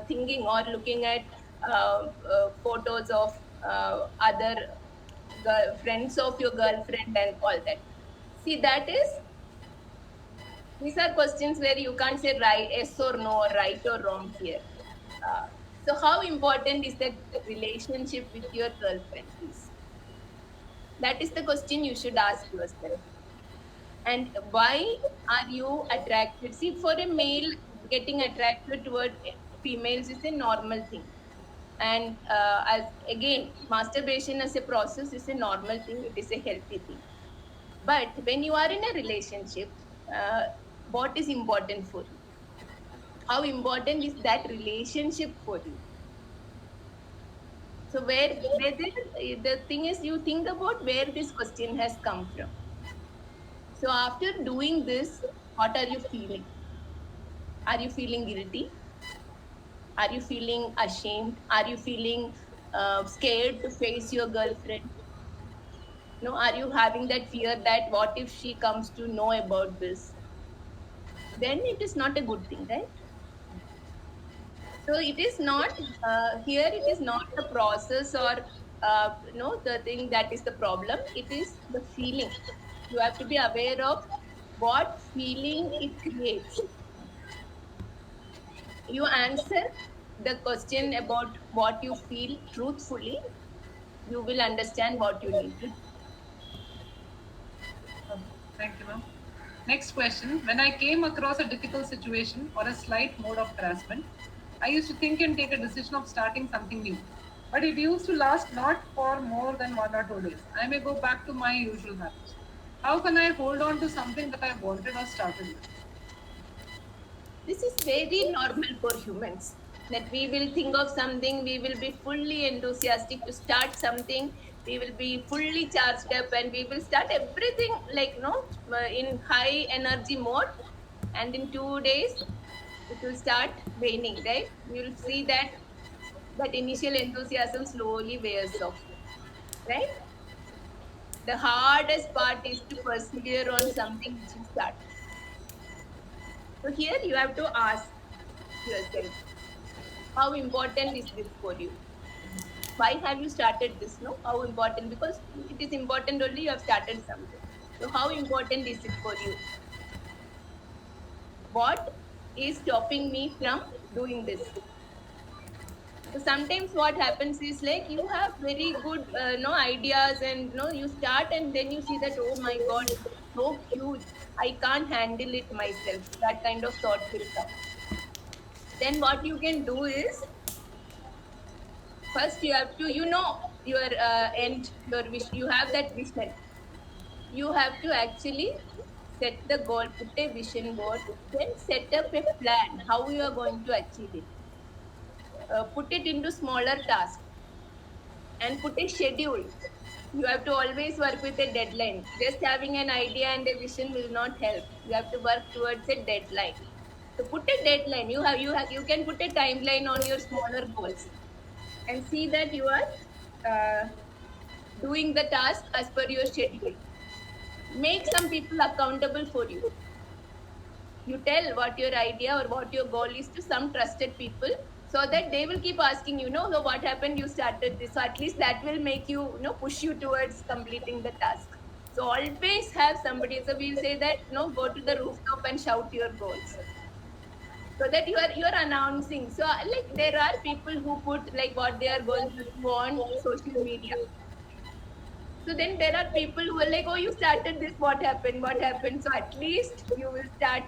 thinking or looking at photos of other friends of your girlfriend and all that. See, that is, these are questions where you can't say right, yes or no, or right or wrong here. Uh, so, how important is that relationship with your girlfriend, please? That is the question you should ask yourself. And why are you attracted? See, for a male, getting attracted toward females is a normal thing. And as again, masturbation as a process is a normal thing, it is a healthy thing. But when you are in a relationship, uh, what is important for you? How important is that relationship for you? So whether the thing is, you think about where this question has come from. So after doing this, what are you feeling? Are you feeling guilty? Are you feeling ashamed? Are you feeling scared to face your girlfriend? No, are you having that fear that what if she comes to know about this? Then it is not a good thing, right? So it is not here. It is not the process or no the thing that is the problem. It is the feeling. You have to be aware of what feeling it creates. You answer the question about what you feel truthfully, you will understand what you need to do. Okay, thank you, ma'am. Next question. When I came across a difficult situation or a slight mode of harassment, I used to think and take a decision of starting something new. But it used to last not for more than 1 or 2 days. I may go back to my usual habits. How can I hold on to something that I wanted or started with? This is very normal for humans, that we will think of something, we will be fully enthusiastic to start something, we will be fully charged up, and we will start everything like no in high energy mode, and in 2 days it will start waning, right? You'll see that initial enthusiasm slowly wears off, right? The hardest part is to persevere on something which you start. So here you have to ask yourself, how important is this for you? Why have you started this? No, how important? Because it is important only you have started something. So how important is it for you? What is stopping me from doing this? So sometimes what happens is like you have very good no ideas, and no you start, and then you see that, oh my god, it is so huge, I can't handle it myself, that kind of thought will come. Then what you can do is, first you have to, your end, your wish, you have that vision, you have to actually set the goal, put a vision board, then set up a plan how you are going to achieve it. Put it into smaller tasks and put a schedule. You have to always work with a deadline. Just having an idea and a vision will not help. You have to work towards a deadline. So put a deadline. You can put a timeline on your smaller goals, and see that you are doing the task as per your schedule. Make some people accountable for you. You tell what your idea or what your goal is to some trusted people, so that they will keep asking, so what happened, you started this, so at least that will make you, push you towards completing the task. So always have somebody, so we'll say that, go to the rooftop and shout your goals, so that you are announcing. So like there are people who put like what they are going to do on social media. So then there are people who are like, oh, you started this, what happened? What happened? So at least you will start,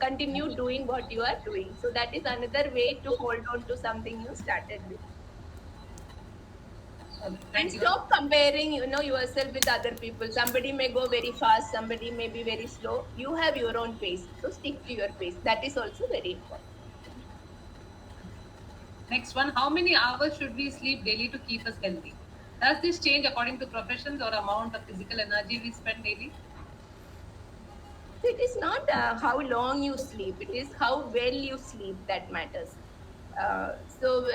continue doing what you are doing. So that is another way to hold on to something you started with. And Thank you, ma'am. stop comparing, yourself with other people. Somebody may go very fast, somebody may be very slow. You have your own pace. So stick to your pace. That is also very important. Next one. How many hours should we sleep daily to keep us healthy? Does this change according to professions or amount of physical energy we spend daily? So it is not how long you sleep, it is how well you sleep that matters. So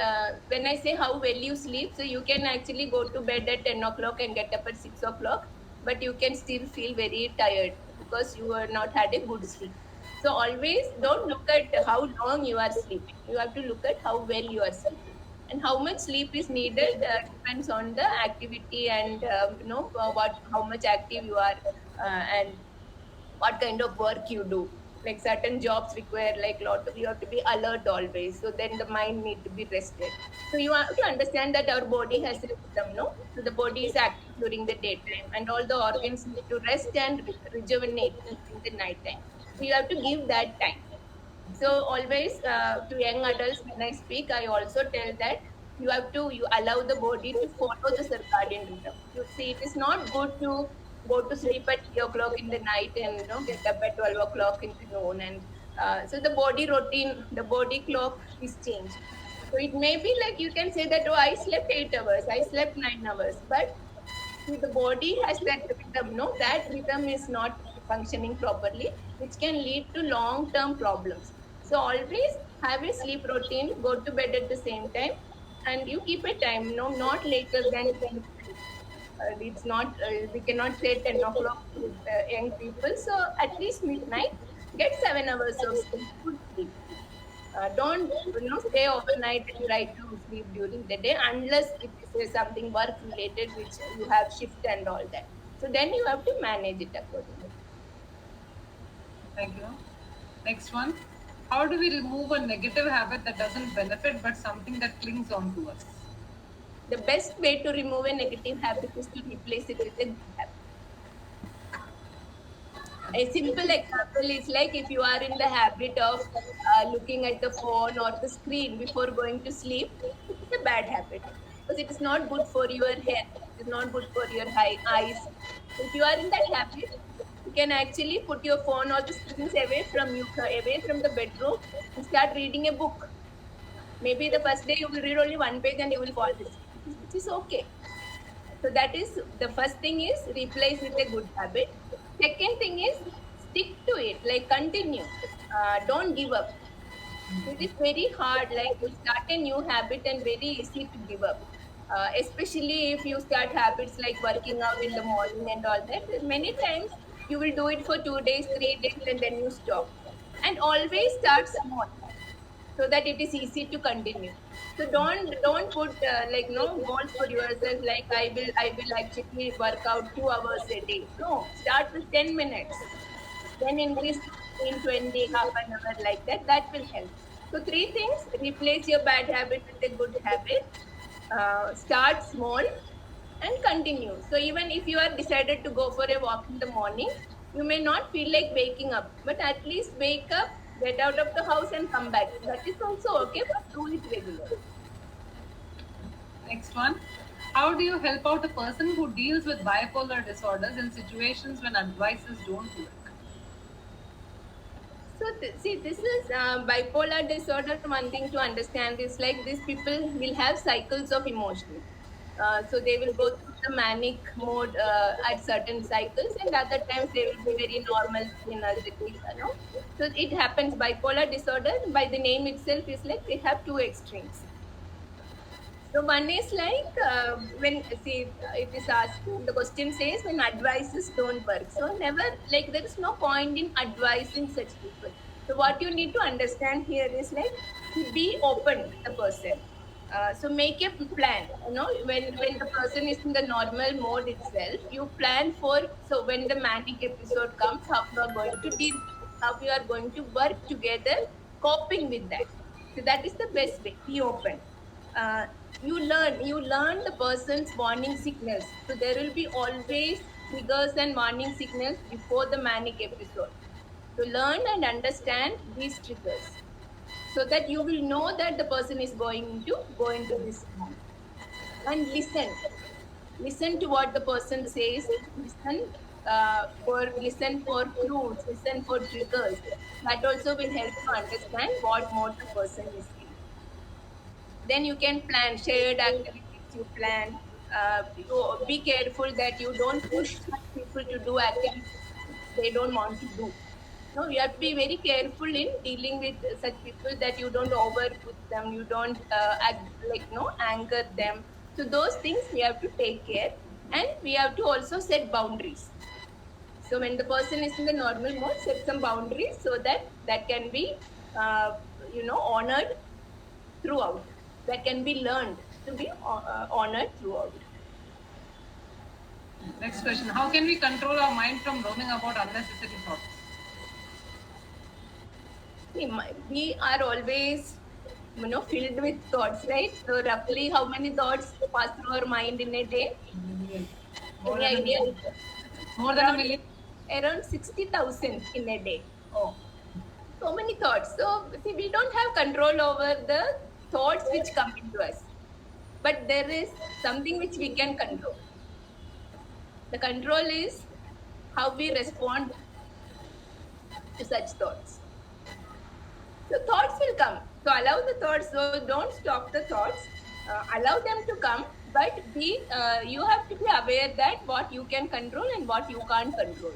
when I say how well you sleep, so you can actually go to bed at 10 o'clock and get up at 6 o'clock, but you can still feel very tired because you are not had a good sleep. So always don't look at how long you are sleeping. You have to look at how well you are sleeping. And how much sleep is needed depends on the activity, and what how much active you are, and what kind of work you do. Like certain jobs require like lot of, you have to be alert always, so then the mind need to be rested. So you have to understand that our body has a rhythm, no? So the body is active during the daytime and all the organs need to rest and rejuvenate during the night time. So you have to give that time. So always to young adults, when I speak, I also tell that you allow the body to follow the circadian rhythm. You see, it is not good to go to sleep at 3 o'clock in the night and get up at 12 o'clock in the noon. And so the body routine, the body clock is changed. So it may be like you can say that, oh, I slept 8 hours, I slept 9 hours, but see, the body has that rhythm, no? That rhythm is not functioning properly, which can lead to long term problems. So, always have a sleep routine, go to bed at the same time, and you keep a time, no, not later than 10. It's not, we cannot say 10 o'clock to young people. So, at least midnight, get 7 hours of sleep, good sleep. Don't stay overnight and try to sleep during the day unless it is something work related which you have shift and all that. So then you have to manage it accordingly. Thank you. Next one. How do we remove a negative habit that doesn't benefit but something that clings on to us? The best way to remove a negative habit is to replace it with a good habit. A simple example is like if you are in the habit of looking at the phone or the screen before going to sleep, it is a bad habit because it is not good for your health. It is not good for your eyes. If you are in that habit, you can actually put your phone or the screens away from you, away from the bedroom, and start reading a book. Maybe the first day you will read only one page and you will fall asleep, which is okay. So that is the first thing is replace with a good habit. Second thing is stick to it, like continue. Don't give up. It is very hard, like you start a new habit and very easy to give up. Especially if you start habits like working out in the morning and all that. Many times you will do it for 2 days, 3 days, and then you stop. And always start small so that it is easy to continue. So don't put like no goals for yourself like I will actually work out 2 hours a day. No, start with 10 minutes, then increase to 15, 20, half an hour like that. That will help. So three things: replace your bad habit with a good habit, start small, and continue. So even if you are decided to go for a walk in the morning, you may not feel like waking up, but at least wake up, get out of the house and come back. That is also okay, but do it regularly. Next one. How do you help out a person who deals with bipolar disorders in situations when advices don't work? So see, this is bipolar disorder. One thing to understand is like these people will have cycles of emotions. So they will go through the manic mode at certain cycles, and other times they will be very normal, energetic. So it happens. Bipolar disorder, by the name itself, is like they have two extremes. So one is like when see it is asking the question says when advices don't work. So never like there is no point in advising such people. So what you need to understand here is like be open with the person. So make a plan. When the person is in the normal mode itself, you plan for so when the manic episode comes, how you are going to deal with it, how you are going to work together, coping with that. So that is the best way. Be open. Uh, you learn the person's warning signals, so there will be always triggers and warning signals before the manic episode. So learn and understand these triggers so that you will know that the person is going to go into this mode. And listen to what the person says. Listen for clues, listen for triggers. That also will help you understand what mode the person is in. Then you can plan shared activities. You plan. You be careful that you don't push such people to do activities they don't want to do. No, you have to be very careful in dealing with such people that you don't overpush them, you don't like no anger them. So those things we have to take care, and we have to also set boundaries. So when the person is in the normal mode, set some boundaries so that that can be uh, honored throughout. That can be learned to be honored throughout. Next question. How can we control our mind from roaming about unnecessary thoughts? We are always, filled with thoughts, right? So roughly, how many thoughts pass through our mind in a day? Million. More Any than a idea? million. More than a Around million. around 60,000 in a day. Oh, So many thoughts. So see, we don't have control over the thoughts which come into us, but there is something which we can control. The control is how we respond to such thoughts. So thoughts will come. So allow the thoughts. So don't stop the thoughts. Allow them to come, but you have to be aware that what you can control and what you can't control.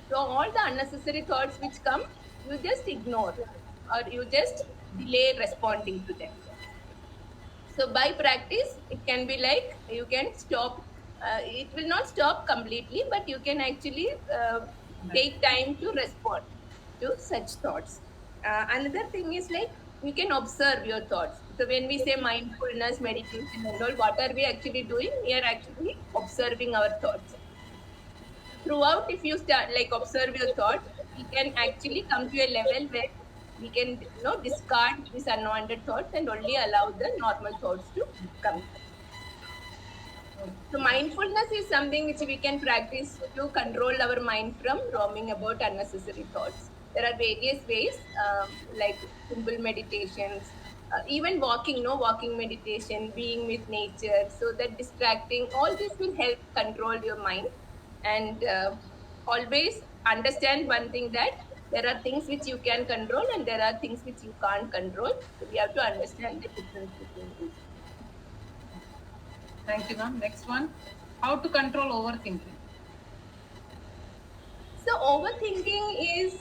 So all the unnecessary thoughts which come, you just ignore, or you just delay responding to them. So by practice, it can be like you can stop. It will not stop completely, but you can actually take time to respond to such thoughts. Another thing is like you can observe your thoughts. So when we say mindfulness, meditation, and all, what are we actually doing? We are actually observing our thoughts. Throughout, if you start like observe your thoughts, we can actually come to a level where we can discard these unwanted thoughts and only allow the normal thoughts to come. So mindfulness is something which we can practice to control our mind from roaming about unnecessary thoughts. There are various ways, like simple meditations, even walking, no walking meditation, being with nature. So that distracting, all this will help control your mind. And always understand one thing, that there are things which you can control and there are things which you can't control. So we have to understand the difference between these. thank you, ma'am. Next one. How to control overthinking. So overthinking is,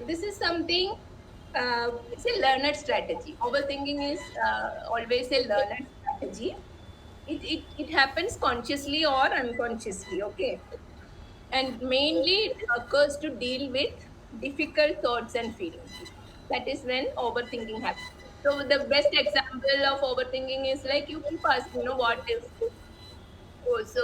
this is something, it's a learned strategy. Overthinking is always a learned strategy. It happens consciously or unconsciously, okay? And mainly it occurs to deal with difficult thoughts and feelings. That is when overthinking happens. So the best example of overthinking is like you keep asking, what if? Oh, so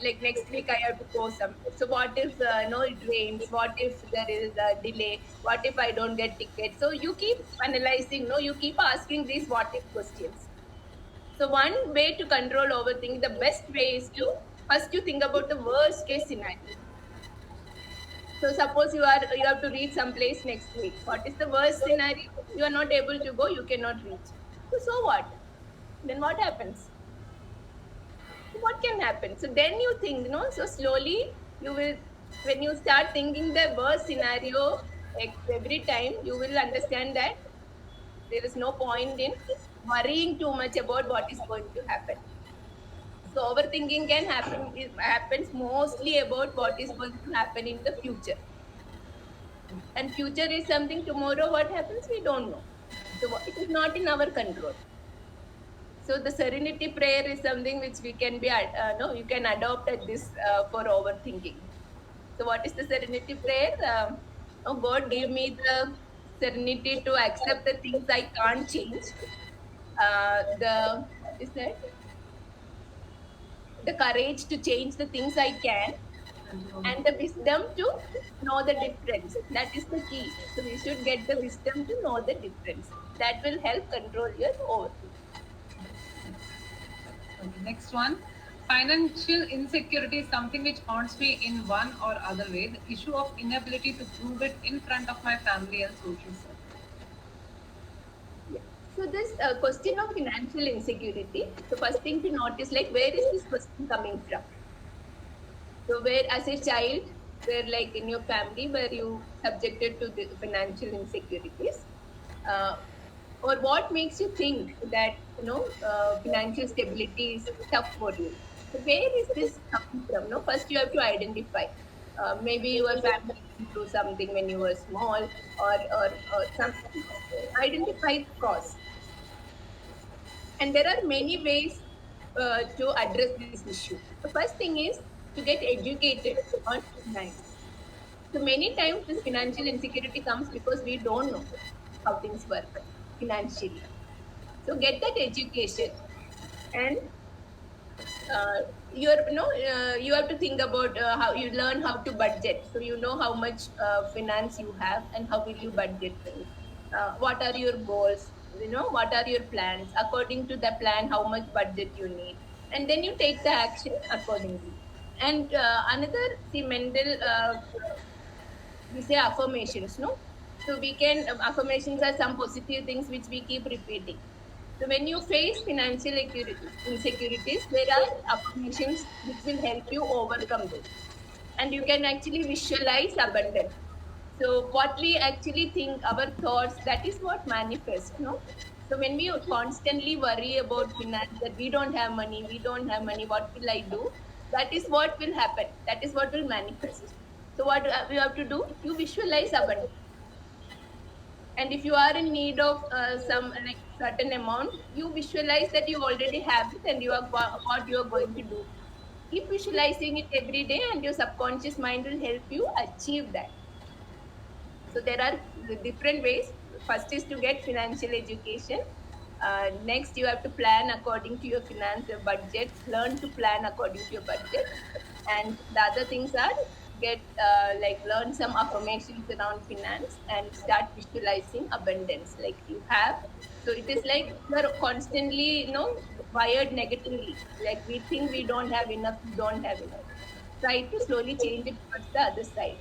like next week I have to go somewhere. So what if no it rains? What if there is a delay? What if I don't get tickets? So you keep analyzing, no, you keep asking these what if questions. So one way to control overthinking, the best way is to first you think about the worst case scenario. So suppose you have to reach someplace next week. What is the worst scenario? You are not able to go. You cannot reach. So what? Then what happens? What can happen? So then you think, so slowly you will, when you start thinking the worst scenario every time, you will understand that there is no point in worrying too much about what is going to happen. So overthinking can happen, it happens mostly about what is going to happen in the future. And future is something, tomorrow what happens, we don't know. So it is not in our control. So the Serenity Prayer is something which we can be, no, you can adopt at this for overthinking. So what is the Serenity Prayer? Oh God, give me the serenity to accept the things I can't change. What is that? The courage to change the things I can, and the wisdom to know the difference. That is the key. So we should get the wisdom to know the difference. That will help control your overthinking. Okay, next one. Financial insecurity is something which haunts me in one or other way. The issue of inability to prove it in front of my family and social circle. Yeah. So this question of financial insecurity, the first thing to notice, like where is this question coming from? So where, as a child, where like in your family, where you subjected to the financial insecurities, uh, or what makes you think that financial stability is tough for you? So where is this coming from? No, first you have to identify. Maybe your family went through something when you were small, or something. Identify the cause. And there are many ways to address this issue. The first thing is to get educated on finance. So many times this financial insecurity comes because we don't know how things work financially. So get that education and you have to think about how you learn how to budget, so you know how much finance you have and how will you budget things. What are your goals, what are your plans, according to the plan how much budget you need, and then you take the action accordingly. And another, see, mental, we say affirmations, no? So we can, affirmations are some positive things which we keep repeating. So when you face financial insecurities, there are affirmations which will help you overcome those. And you can actually visualize abundance. So what we actually think, our thoughts, that is what manifests, no? So when we constantly worry about finance, that we don't have money, we don't have money, what will I do? That is what will happen. That is what will manifest. So what you have to do? You visualize abundance. And if you are in need of some like certain amount, you visualize that you already have it and you are what you are going to do. Keep visualizing it every day, and your subconscious mind will help you achieve that. So there are different ways. First is to get financial education. Next, you have to plan according to your financial budget. Learn to plan according to your budget. And the other things are, get like learn some affirmations around finance and start visualizing abundance like you have. So it is like you're constantly, wired negatively. Like we think we don't have enough, we don't have enough. Try to slowly change it towards the other side.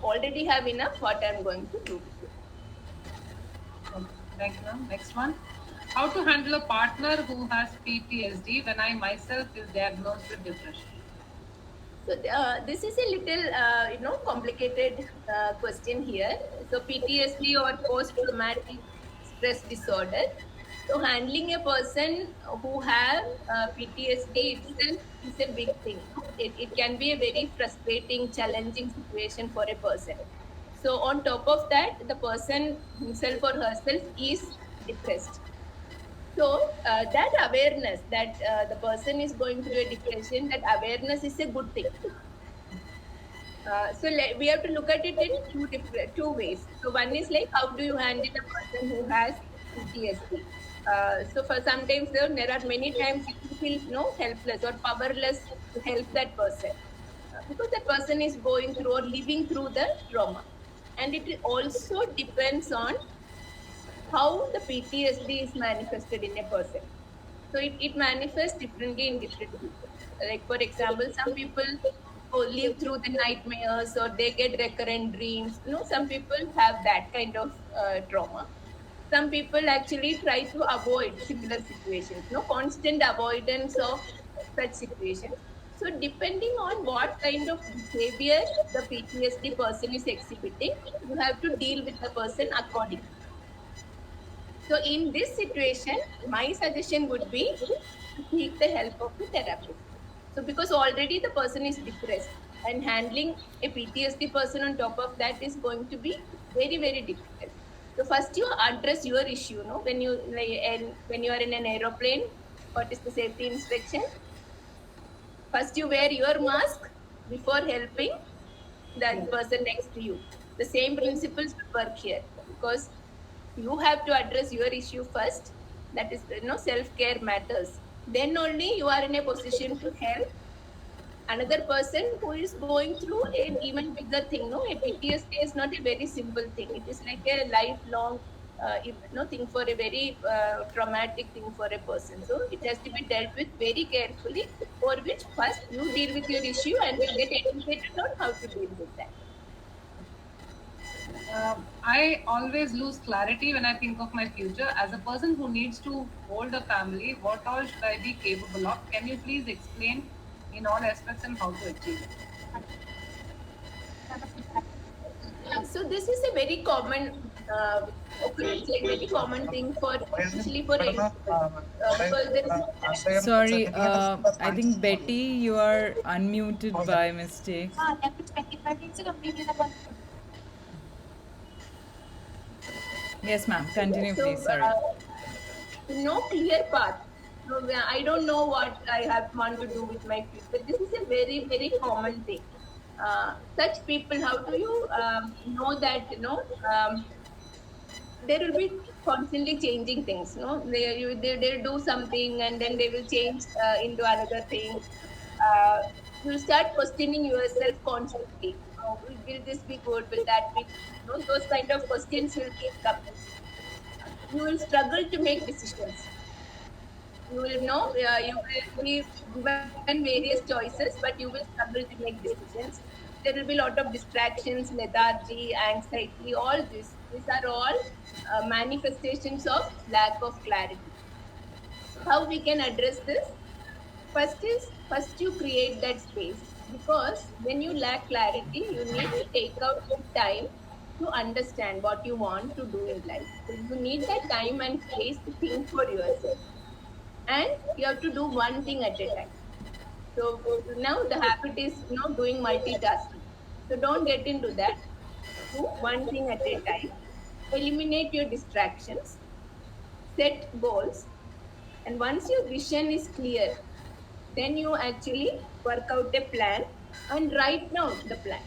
Already have enough, what I'm going to do with it. Okay, thank you, ma'am. Next one. How to handle a partner who has PTSD when I myself is diagnosed with depression? So this is a little, complicated question here. So PTSD or post-traumatic stress disorder. So handling a person who have PTSD itself is a big thing. It can be a very frustrating, challenging situation for a person. So on top of that, the person himself or herself is depressed. So that awareness that the person is going through a depression, that awareness is a good thing. We have to look at it in two ways. So one is like, how do you handle a person who has PTSD? So for sometimes there are many times you feel helpless or powerless to help that person, because that person is going through or living through the trauma, and it also depends on how the PTSD is manifested in a person. So it manifests differently in different people. Like for example, some people live through the nightmares or they get recurrent dreams. Some people have that kind of trauma. Some people actually try to avoid similar situations. Constant avoidance of such situations. So depending on what kind of behavior the PTSD person is exhibiting, you have to deal with the person accordingly. So in this situation, my suggestion would be to seek the help of the therapist. So because already the person is depressed, and handling a PTSD person on top of that is going to be very, very difficult. So first you address your issue, when you like, and when you are in an aeroplane, what is the safety instruction? First you wear your mask before helping that person next to you. The same principles will work here, because you have to address your issue first. That is, self-care matters. Then only you are in a position to help another person who is going through an even bigger thing. No, a PTSD is not a very simple thing. It is like a lifelong thing, for a very traumatic thing for a person. So it has to be dealt with very carefully, for which first you deal with your issue and will get educated on how to deal with that. I always lose clarity when I think of my future. As a person who needs to hold a family, what all should I be capable of? Can you please explain in all aspects and how to achieve it? So this is a very common occurrence, like very common thing for, especially for extroverts, because there is Sorry, I think Betty, you are unmuted by mistake. Yes, ma'am. Continue, so please. Sorry. no clear path. So I don't know what I have want to do with my future. This is a very, very common thing. Such people, how do you know that there will be constantly changing things. They'll do something and then they will change into another thing. uh, you'll start questioning yourself constantly. Will this be good? Will that be good? Those kind of questions will keep coming. You will struggle to make decisions. You will know, you will be given various choices, but you will struggle to make decisions. There will be a lot of distractions, lethargy, anxiety, all this. These are all manifestations of lack of clarity. How we can address this? First you create that space, because when you lack clarity, you need to take out the time to understand what you want to do in life. So you need that time and space to think for yourself, and you have to do one thing at a time. So now the habit is doing multitasking. So don't get into that. Do one thing at a time. Eliminate your distractions. Set goals. And once your vision is clear, then you actually work out a plan and write down the plan.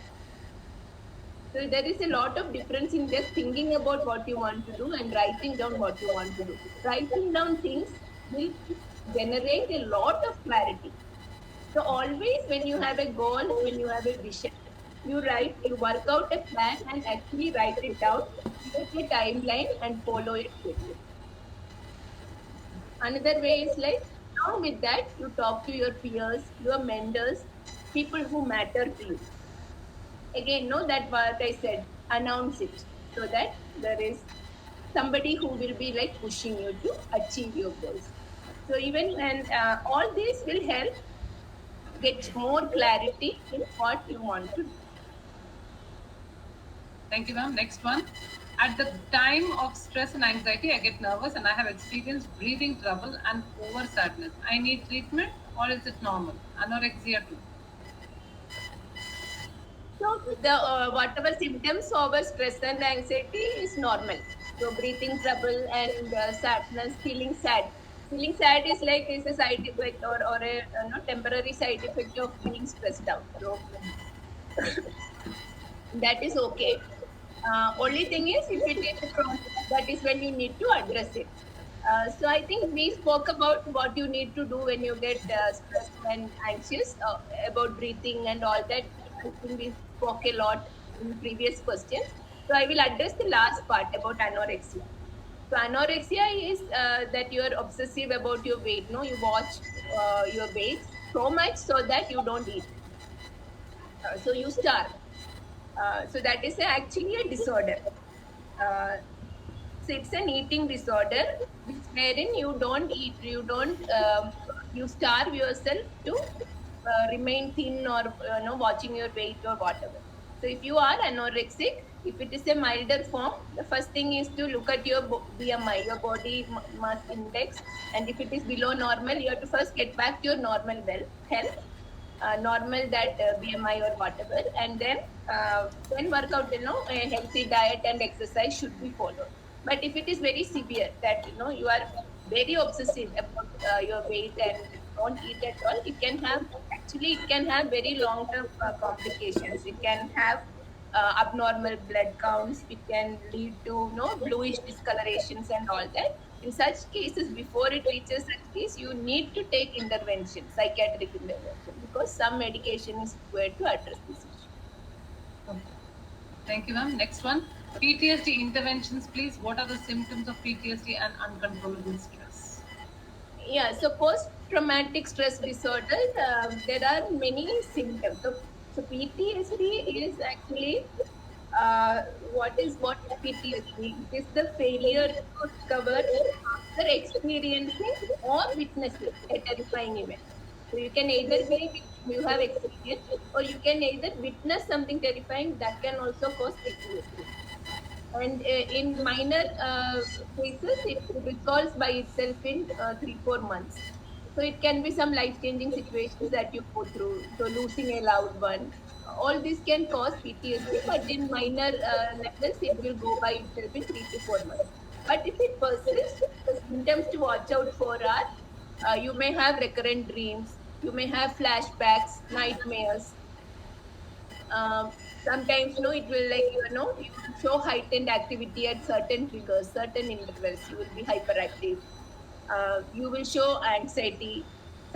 So there is a lot of difference in just thinking about what you want to do and writing down what you want to do. Writing down things will generate a lot of clarity. So always when you have a goal, when you have a vision, you work out a plan and actually write it down, create a timeline and follow it quickly. Another way is like, along with that, you talk to your peers, your mentors, people who matter to you. Again, know that what I said, announce it so that there is somebody who will be like pushing you to achieve your goals. So even when all this will help get more clarity in what you want to do. Thank you, ma'am. Next one. At the time of stress and anxiety, I get nervous and I have experienced breathing trouble and over sadness. I need treatment or is it normal? Anorexia too. So the whatever symptoms of a stress and anxiety is normal. So breathing trouble and sadness, feeling sad. Feeling sad is like is a side effect or a temporary side effect of being stressed out. So that is okay. Only thing is, if it is a chronic, that is when you need to address it. So I think we spoke about what you need to do when you get stressed and anxious, about breathing and all that. I think we spoke a lot in previous questions. So I will address the last part about anorexia. So anorexia is that you are obsessive about your weight. No, you watch your weight so much so that you don't eat. So you starve. So that is actually a disorder. Uh, so it's an eating disorder, which wherein you don't eat, you starve yourself to remain thin or watching your weight or whatever. So if you are anorexic, if it is a milder form, the first thing is to look at your BMI, your body mass index, and if it is below normal, you have to first get back to your normal health, normal that BMI or whatever, and then work out. A healthy diet and exercise should be followed. But if it is very severe, that you are very obsessive about your weight and don't eat at all, it can have very long term complications. It can have abnormal blood counts. It can lead to bluish discolorations and all that. In such cases, before it reaches such case, you need to take intervention, psychiatric intervention, because some medication is required to address this issue. Okay. Thank you, ma'am. Next one. PTSD interventions, please. What are the symptoms of PTSD and uncontrollable stress? Yeah, so post traumatic stress disorder, there are many symptoms. So PTSD is actually what is PTSD? It is the failure to recover after experiencing or witnessing a terrifying event. So you can either be you have experienced, or you can either witness something terrifying that can also cause PTSD. And in minor cases, it resolves by itself in 3 4 months. So it can be some life changing situations that you go through, so losing a loved one. All this can cause PTSD, but in minor levels it will go by itself in 3 to 4 months. But if it persists, the symptoms to watch out for are, you may have recurrent dreams, you may have flashbacks, nightmares. um, Sometimes it will, like, you will show heightened activity at certain triggers, certain intervals. You will be hyperactive. You will show anxiety.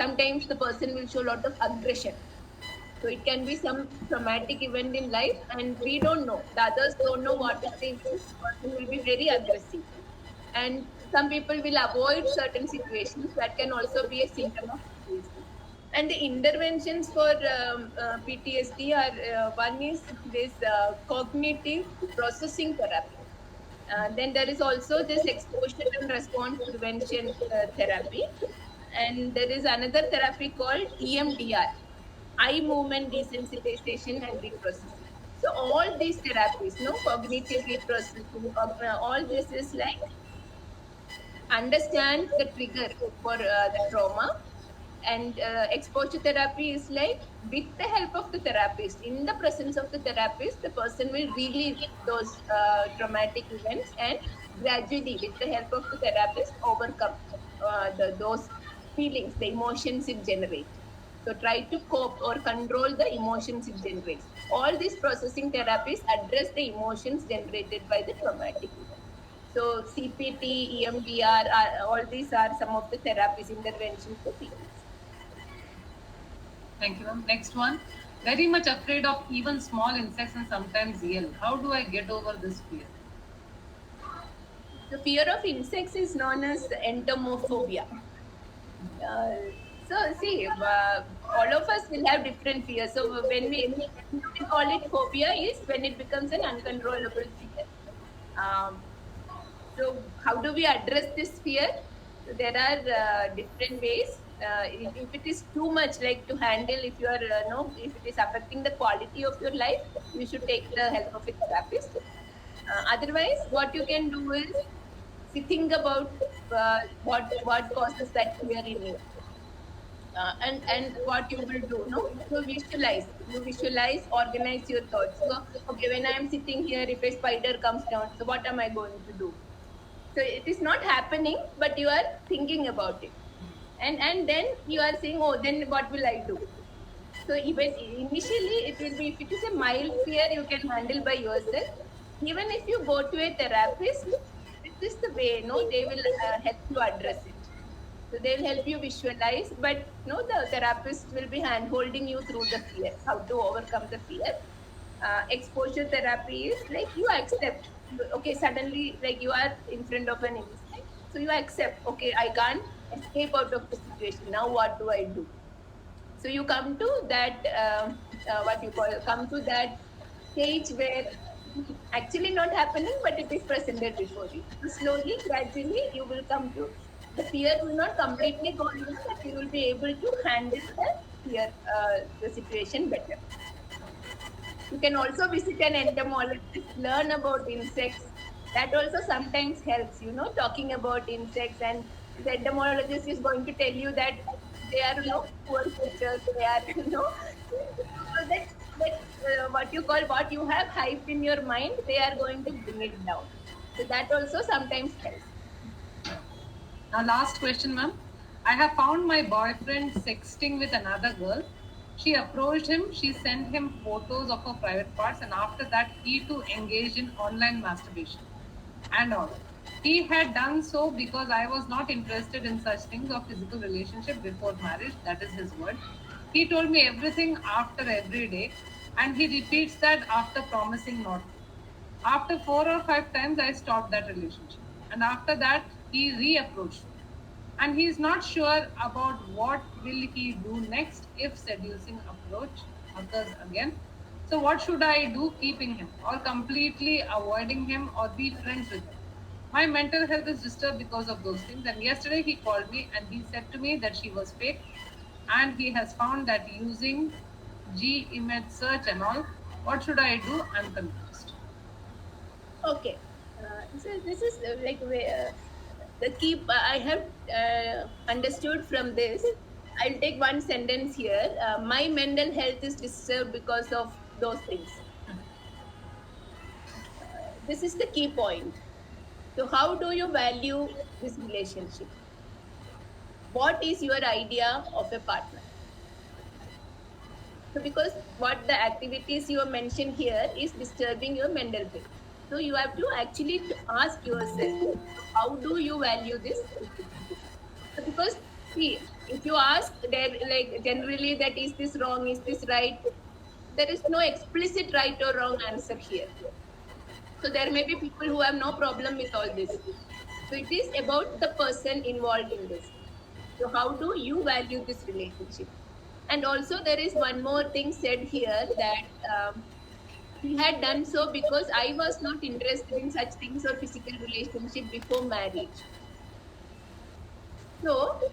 Sometimes the person will show a lot of aggression. So it can be some traumatic event in life, and we don't know. The others don't know what is the event. The person will be very aggressive, and some people will avoid certain situations. That can also be a symptom of PTSD. And the interventions for PTSD are one is this cognitive processing therapy. Then there is also this exposure and response prevention therapy. And there is another therapy called EMDR, eye movement desensitization and reprocessing. So all these therapies, no cognitive reprocessing, all this is like understand the trigger for the trauma, and exposure therapy is like with the help of the therapist, in the presence of the therapist, the person will relieve those traumatic events, and gradually with the help of the therapist overcome those feelings, the emotions it generates. So try to cope or control the emotions it generates. All these processing therapies address the emotions generated by the traumatic event. So CPT, EMDR, all these are some of the therapies interventions for PTSD. Thank you, ma'am. Next one. Very much afraid of even small insects and sometimes eel. How do I get over this fear? The fear of insects is known as entomophobia. Uh, so see, all of us will have different fears. So when we call it phobia is when it becomes an uncontrollable fear. Um, so how do we address this fear? So there are different ways. If it is too much like to handle, if you are no, if it is affecting the quality of your life, you should take the help of a therapist. Otherwise, what you can do is think about what causes that fear in you, and what you will do. No, you visualize, organize your thoughts. So okay, when I am sitting here, if a spider comes down, so what am I going to do? So it is not happening, but you are thinking about it, and then you are saying, oh, then what will I do? So even initially it will be, if it is a mild fear, you can handle by yourself. Even if you go to a therapist, this is the way, no, they will help you address it. So they'll help you visualize, but no, the therapist will be hand holding you through the fear, how to overcome the fear. Exposure therapy is like you accept, okay, suddenly like you are in front of an insect, so you accept, okay, I can't escape out of the situation. Now what do I do? So you come to that what you call, come to that stage where actually not happening, but it is presented before you. So slowly, gradually, you will come to, the fear will not completely go away, but you will be able to handle the fear, the situation better. You can also visit an entomologist, learn about insects. That also sometimes helps, talking about insects, and the entomologist is going to tell you that they are, poor creatures. They are, so that what you call, what you have hyped in your mind, they are going to bring it down. So that also sometimes helps. Now, last question, ma'am. I have found my boyfriend sexting with another girl. She approached him, she sent him photos of her private parts, and after that, he too engaged in online masturbation and all. He had done so because I was not interested in such things or physical relationship before marriage. That is his word. He told me everything after every day, and he repeats that after promising not to. After 4 or 5 times, I stopped that relationship. And after that, he reapproached me. And he is not sure about what will he do next if seducing approach occurs again. So what should I do, keeping him or completely avoiding him or be friends with him? My mental health is disturbed because of those things. And yesterday he called me and he said to me that she was fake, and he has found that using G image search and all. What should I do? I'm confused. Okay. So this is the key. I have understood from this. I'll take one sentence here. My mental health is disturbed because of those things. This is the key point. So, how do you value this relationship? What is your idea of a partner? So, because what the activities you have mentioned here is disturbing your mental health. So, you have to actually to ask yourself, how do you value this relationship? So because see, if you ask there, like generally, that is this wrong, is this right? There is no explicit right or wrong answer here. So there may be people who have no problem with all this. So it is about the person involved in this. So how do you value this relationship? And also there is one more thing said here, that he had done so because I was not interested in such things or physical relationship before marriage. So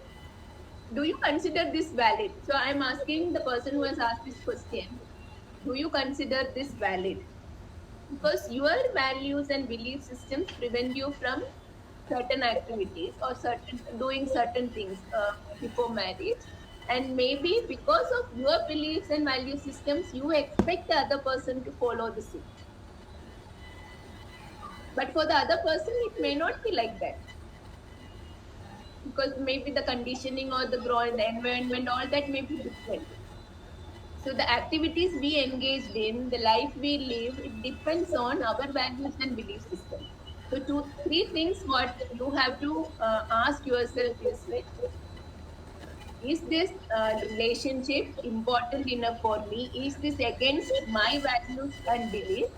do you consider this valid? So I'm asking the person who has asked this question, do you consider this valid? Because your values and belief systems prevent you from certain activities or certain doing certain things before marriage, and maybe because of your beliefs and value systems you expect the other person to follow the suit, but for the other person it may not be like that, because maybe the conditioning or the growth, the environment, all that may be different. So the activities we engaged in, the life we live, it depends on our values and belief system. So two, three things what you have to ask yourself is like, is this relationship important enough for me? Is this against my values and beliefs?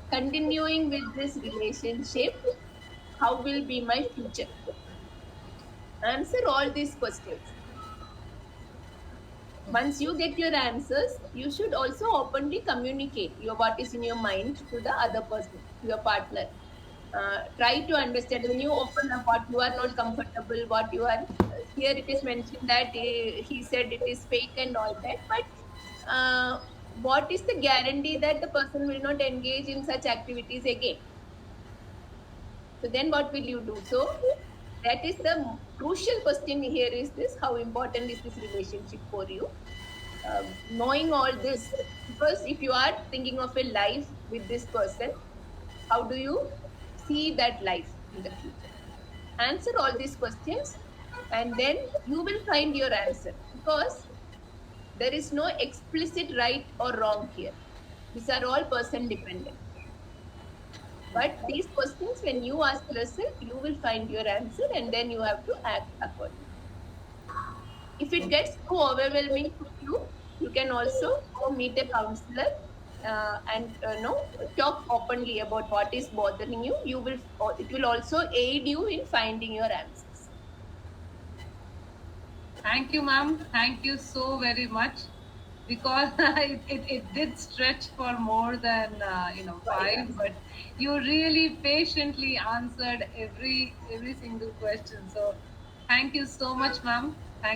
Continuing with this relationship, how will be my future? Answer all these questions. Once you get your answers, you should also openly communicate your what is in your mind to the other person, to your partner. Try to understand when you open up what you are not comfortable, what you are. Here it is mentioned that he said it is fake and all that, but what is the guarantee that the person will not engage in such activities again? So then what will you do? So that is the crucial question here, is this: how important is this relationship for you? Knowing all this, because if you are thinking of a life with this person, how do you see that life in the future? Answer all these questions, and then you will find your answer, because there is no explicit right or wrong here. These are all person dependent, but these questions when you ask yourself you will find your answer, and then you have to act accordingly. If it gets too overwhelming for you, you can also go meet a counselor, and talk openly about what is bothering you. You will, it will also aid you in finding your answers. Thank you, ma'am. Thank you so very much. Because it did stretch for more than Five five, answers. but you really patiently answered every single question. So thank you so much, ma'am. Thank